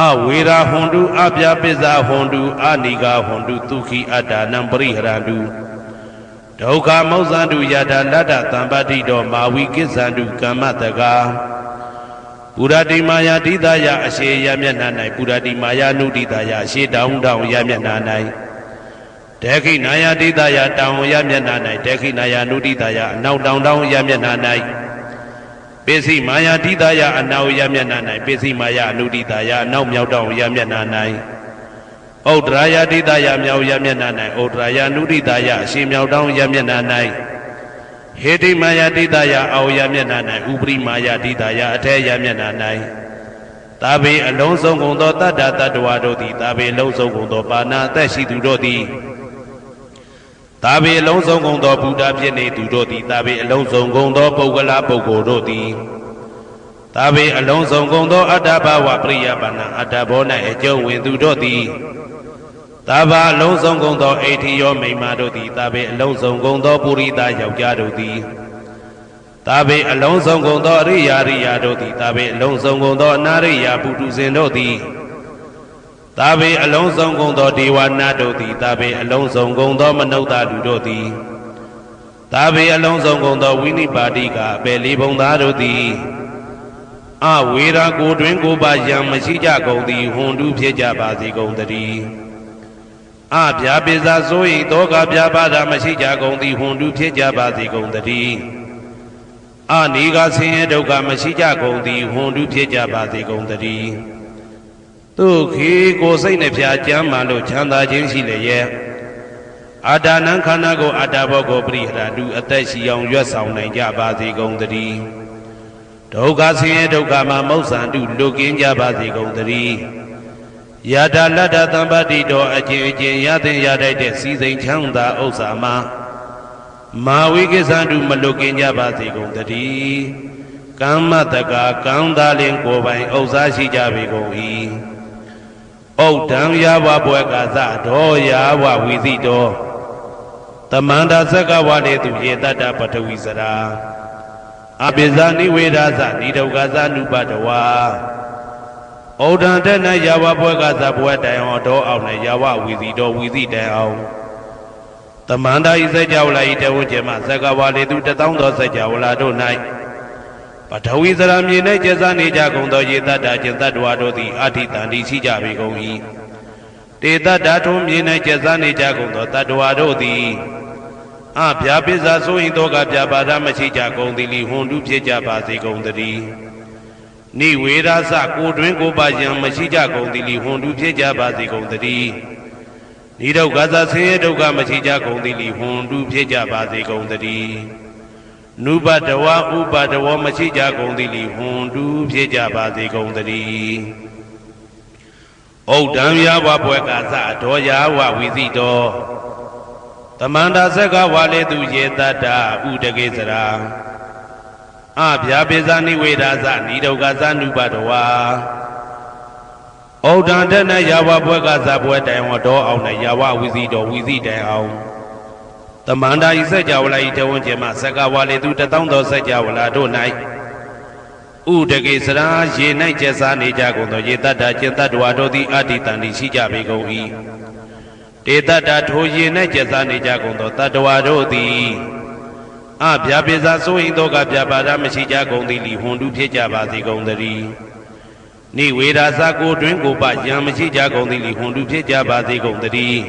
အဝေရာဟွန်တုအပြာပိဇာဟွန်တုအာနိကာဟွန်တုဒုက္ခိအတ္တနံပရိဟရန္တုဒုက္ခမောဇန္တုယထာလတ္တသံပါတိတောမာဝိကိသန္တုကမ္မတကာပုရတိမာယာတိတယအရှိယမျက်နှာ၌ပုရတိမာယာနုတိတယအရှိတောင်တောင်ယမျက်နှာ၌ဒေခိနာယာတိတယတောင်ယမျက်နှာ၌ဒေခိနာယာနုတိတယအနောက်တောင်တောင်ယမျက်နှာ၌ပိစိမာယာတိတယအနောက်ယမျက်နှာ၌ပိစိမာယာအနုတိတယအနောက်မြောက်တောင်ယမျက်နှာ၌ဩဒရာယတိတယမြောက်ယမျက်နှာ၌ဩဒရာယနုတိတယအရှိမြောက်တောင်ယမျက်နှာ၌ဟေတိမာယာတိတယအောယမျက်နှာ၌ဥပရိမာယာတိတယအထေယမျက်နှာ၌သာဘေအလုံးစုံကုန်သောတတ္တတ္တဝါတို့သည်သာဘေအလုံးစုံကုန်သောပါဏာအသက်ရှိသူတို့သည်သာဘေအလုံးစုံကုန်သောဘုဒ္ဓဖြစ်နေသူတို့သည်သာဘေအလုံးစုံကုန်သောပုဂ္ဂလပုဂ္ဂိုလ်တို့သည်သာဘေအလုံးစုံကုန်သောအတ္တဘာဝပရိယပါဏာအတ္တဘော၌အကျုံးဝင်သူတို့သည်သာဘာအလုံးစုံကုန်သောအိဋ္ဌိယောမိမ္မာတို့သည်သာဘေအလုံးစုံကုန်သောပုရိသယောက်ျားတို့သည်သာဘေအလုံးစုံကုန်သောအရိယာရိယာတို့သည်သာဘေအလုံးစုံကုန်သောအနာရိယာပုထုဇဉ်တို့သည်သာဘေအလုံးစုံကုန်သောဒေဝနာတို့သည်သာဘေအလုံးစုံကုန်သောမနုဿလူတို့သည်သာဘေအလုံးစုံကုန်သောဝိနိပါတိကအပေလေးဘုံသားတို့သည်အဝေရာကိုတွင်ကိုပါယံမရှိကြကုန်သည်ဟွန်တုဖြစ်ကြပါစေကုန်တည်းအပြာပိဇာဆို၏တောကပြာပါဒမရှိကြကုန်သည်ဟွန်တုဖြစ်ကြပါစေကုန်တည်းအနိကဆင်းရဲဒုက္ခမရှိကြကုန်သည်ဟွန်တုဖြစ်ကြပါစေကုန်တည်းဒုက္ခိကိုစိတ်နှဖျားကြမ်းမှလို့ချမ်းသာခြင်းရှိလျက် အာဒါနံခန္ဓာကိုအာတာဘောကိုပရိဟရာတုအသက်ရှိအောင်ရွတ်ဆောင်နိုင်ကြပါစေကုန်သတည်းဒုက္ခဆင်းရဲဒုက္ခမှာမောက္ဆန္တုလွတ်ကင်းကြပါစေကုန်သတည်းယတာလတ္တသံပတိတော်အကျင့်အကျင့်ရသင်ရတတ်တဲ့စီစိန်ချမ်းသာဥစ္စာမှာမာဝိကိသန္တုမလွတ်ကင်းကြပါစေကုန်သတည်းကမ္မတကာကံသာလင်ကိုယ်ပိုင်ဥစ္စာရှိကြပေကုန်၏ဩဒံယာဝဘွယ်ကာသဒောယာဝဝီသိတောတမန္တာသက္ကဝလေသူယေတတ္တပထဝီစရာအပိဇာနိဝေဒာသနိဒုက္ခသနုပတဝါဩဒံတဏယာဝဘွယ်ကာသဘွယ်တိုင်အောင်တော်အောင်နဲ့ယာဝဝီသိတောဝီသိတိုင်အောင်တမန္တာဤစัจ java လာဤတဝုကျေမသက္ကဝလေသူတသောသောစัจ java လာတို့၌ပထဝီစရာမြေ၌ကျဆနေကြကုန်သောယေတ္တကျင်တ္တဝါတို့သည်အဋ္ဌိတန္တိရှိကြပေကုန်၏တေတ္တထုံးမြေ၌ကျဆနေကြကုန်သောတတ္တဝါတို့သည်အဗျာပိဇာဆိုရင်တော့ကဗျာပါဒမရှိကြကုန်သည်လီဟွန်တုဖြစ်ကြပါစေကုန်သတည်းနိဝေဒသကိုတွင်ကိုပါယံမရှိကြကုန်သည်လီဟွန်တုဖြစ်ကြပါစေကုန်သတည်းနိဒုက္ခသဆင်းရဲဒုက္ခမရှိကြကုန်သည်လီဟွန်တုဖြစ်ကြပါစေကုန်သတည်းနုပတဝဥပတဝမရှိကြကုန်သည်လီဟွန်တုဖြစ်ကြပါစေကုန်သတည်းဩဒံယာဝဘွယ်ကာသဒောယာဝဝီသိတောတမန္တာသက္ကဝါလေသူယေတတ္တဥဒကေစရာအဗျာပိဇာနိဝေဒာသနိဒုက္ခသနုပတဝါဩဒံတဏယာဝဘွယ်ကာသဘွယ်တိုင်ဝတော်အောင်နဲ့ယာဝဝီသိတောဝီသိတိုင်အောင်တမန္တာဤစัจ java လာဤတဝုကျေမသက္ကဝါလေသူတသောသောစัจ java လာတို့၌ဥဒကေစရာရေ၌ကျက်စားနေကြကုန်သောယေတတ္တကျင်တ္တဝါတို့သည်အဋ္ဌိတန္တိရှိကြပေကုန်၏တေတ္တထိုရေ၌ကျက်စားနေကြကုန်သောတတ္တဝါတို့သည်အဗျာပိဇာဆိုရင်တော့ကဗျာပါဒမရှိကြကုန်သည်လီဟွန်တုဖြစ်ကြပါစေကုန်သတည်းနိဝေဒာသကိုတွင်ကိုပယံမရှိကြကုန်သည်လီဟွန်တုဖြစ်ကြပါစေကုန်သတည်း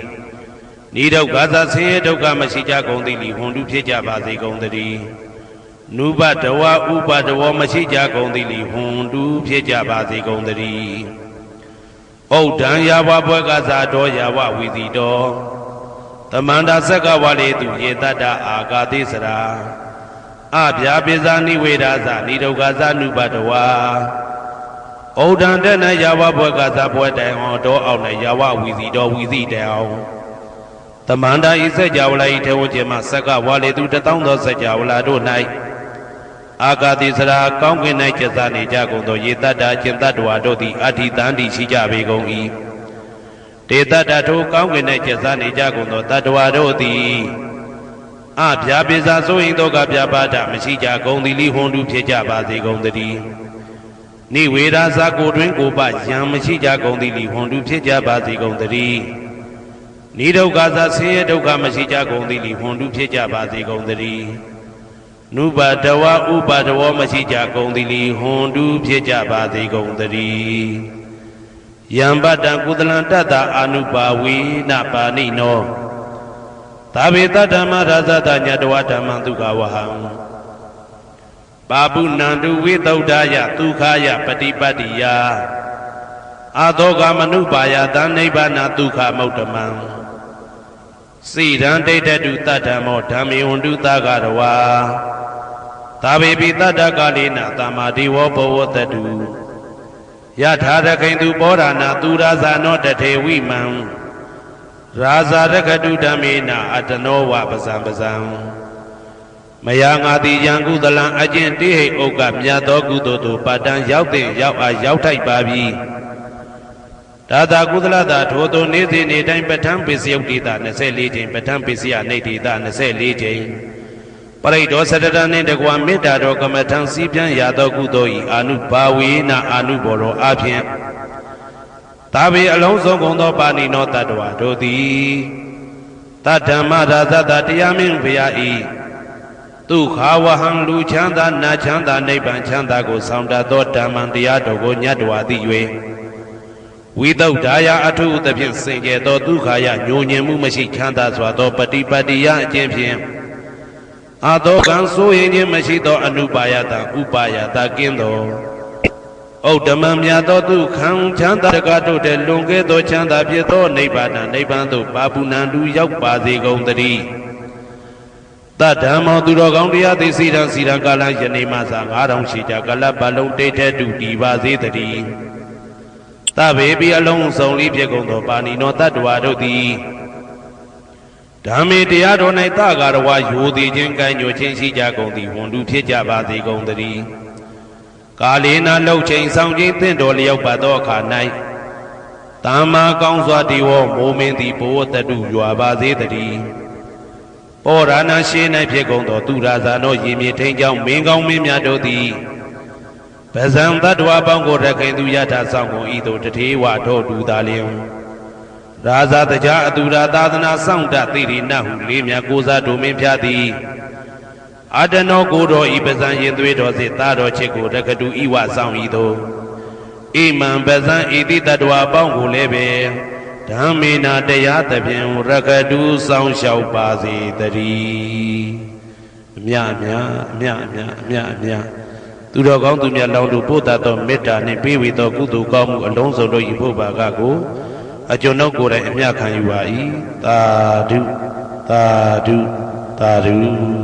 နိဒုက္ခသဆင်းရဲဒုက္ခမရှိကြကုန်သည်လီဟွန်တုဖြစ်ကြပါစေကုန်သတည်းနုပတဝဥပတဝမရှိကြကုန်သည်လီဟွန်တုဖြစ်ကြပါစေကုန်သတည်းဩဒံယာဝဘွယ်ကာသဒောယာဝဝီသိတောတမန္တာသက္ကဝါလေသူယေတတ္တအာဂါတိစရာအဗျာပိဇာနိဝေဒာသနိဒုက္ခသနုပတဝါဩဒံတဏယာဝဘွယ်ကာသဘွယ်တိုင်အောင်တော်အောင်နဲ့ယာဝဝီသိတောဝီသိတိုင်အောင်တမန္တာဤစัจ java လာဤထေဝကျေမသက္ကဝါလေသူတသောသောစัจ java လာတို့၌အာဂါတိစရာကောင်းကင်၌ကျက်စားနေကြကုန်သောယေတတ္တကျင်တ္တဝါတို့သည်အဋ္ဌိတန္တိရှိကြပေကုန်၏တေတ္တထိုကောင်းကင်၌ကျက်စားနေကြကုန်သောတတ္တဝါတို့သည်အဗျာပိဇာဆိုရင်တော့ကဗျာပါဒမရှိကြကုန်သည်လီဟွန်တုဖြစ်ကြပါစေကုန်သတည်းနိဝေဒာသကိုတွင်ကိုပယံမရှိကြကုန်သည်လီဟွန်တုဖြစ်ကြပါစေကုန်သတည်းနိဒုက္ခသဆင်းရဲဒုက္ခမရှိကြကုန်သည်လီဟွန်တုဖြစ်ကြပါစေကုန်သတည်းနုပတဝဥပတဝမရှိကြကုန်သည်လီဟွန်တုဖြစ်ကြပါစေကုန်သတည်းယံပတ္တံကုသလံတတ္တအာနုပါဝေနပါဏိနောသာဝေတဓမ္မရာဇတညတဝဓမ္မံဒုက္ခဝဟံပါပုဏ္ဏတုဝိသုဒ္ဓယဒုက္ခယပฏิပတ္တိယအာသောကမနုပါယသနိဗ္ဗာနဒုက္ခမௌတမံစိရံဒိဋ္ဌတုတတ္တမောဓမ္မေဝန္တုသဂရဝါသာဝေပိတတ္တကာလေနသမ္မာဒေဝဘဝတတုယထာရခိန်သူပောဓာနာသူရာဇာနောတထေဝိမံရာဇာရခတုဓမ္မေနအတနောဝပဇံပဇံမယငါတိယံကုသလံအကျင့်တိဟိဥက္ကမြတ်သောကုသိုလ်တို့ပါတံရောက်တဲ့ရောက်အားရောက်ထိုက်ပါပြီဒါသာကုသလတာထိုသို့နေ့စဉ်နေ့တိုင်းပဋ္ဌာန်းပိစယုတ်တိတာ24ချိန်ပဋ္ဌာန်းပိစယနေတိတာ24ချိန်ပရိဒောသတ္တနှင့်တကွာမေတ္တာတော်ကမ္မထံစီးပြန်ရသောကုသိုလ်ဤအာနုဘာဝေနအာနုဘောရောအဖြင့်သာဝေအလုံးစုံကုန်သောပါဏိနောတတ္တဝါတို့သည်တတ္ဓမ္မရာဇတတရားမင်းဘုရားဤဒုက္ခဝဟံလူချမ်းသာနတ်ချမ်းသာနိဗ္ဗာန်ချမ်းသာကိုဆောင်တတ်သောဓမ္မံတရားတော်ကိုညတ်တော်သိ၍ဝိသုဒ္ဓါယအထုသဖြင့်စင်ကြယ်သောဒုက္ခယညိုညင်မှုမရှိချမ်းသာစွာသောပฏิပတ္တိယအကျင့်ဖြင့်အာသောကံဆိုရင်ခြင်းမရှိသောအနုပါယတဥပါယတကင်းသော ဩဓမ္မမြတ်သောသူခံချမ်းသာတကားတို့တဲ့လွန်ကဲသောချမ်းသာဖြစ်သောနိဗ္ဗာန်နိဗ္ဗာန်သို့ပါပုဏ္ဏတူရောက်ပါစေကုန်သတည်းတဓမ္မောသူတော်ကောင်းတရားသိစီရန်စီရန်ကာလယနေ့မှသာ9000ရှိကြကလပ်ပတ်လုံးတိတ်တဲ့တူတည်ပါစေတည်းတဘေဘီအလုံးစုံလေးဖြစ်ကုန်သောပါဏိနောတတ္တဝါတို့သည်ဓမ္မေတရားတော်၌တကာရဝယိုသည်ခြင်းကံညွှန်ခြင်းရှိကြကုန်သည်ဝန်တူဖြစ်ကြပါစေကုန်သတည်းကာလေနာလှုပ်ချိန်ဆောင်ခြင်းသင့်တော်လျောက်ပါသောအခါ၌တမ္မာကောင်းစွာတည်ဝမိုးမင်းသည်ဘိုးတတုရွာပါစေတည်းပောရဏရှေး၌ဖြစ်ကုန်သောသူရာဇာနောရေမြေထိန်ကြောင့်မင်းကောင်းမင်းများတို့သည်ပဇံတတ္တဝါပေါင်းကိုရခင်သူယထာဆောင်ကုန်ဤသို့တထေဝထောတူသာလျင်ရာဇာတကြားအတူရာသာသနာစောင့်တသိရိနဟုလေးမြတ်ကိုစားတို့မင်းဖျားသည်အတနောကိုတော်ဤပဇံရင်သွေးတော်စေသားတော်ချစ်ကိုရကတူဤဝဆောင်ဤသို့ဣမံပဇံဤတိတတ္တဝါပေါင်းကိုလည်းပဲဓမ္မေနာတရားသဖြင့်ရကတူဆောင်လျှောက်ပါစေတည်းအမြအမြသူတော်ကောင်းသူမြတ်လောင်းတို့ပို့တတ်သောမေတ္တာနှင့်ပေးဝေသောကုသိုလ်ကောင်းမှုအလုံးစုံတို့ဤဖို့ပါကကိုအကျွန်ုပ်ကိုယ်တိုင်အမြခံယူပါ၏သာဓုသာဓုသာဓု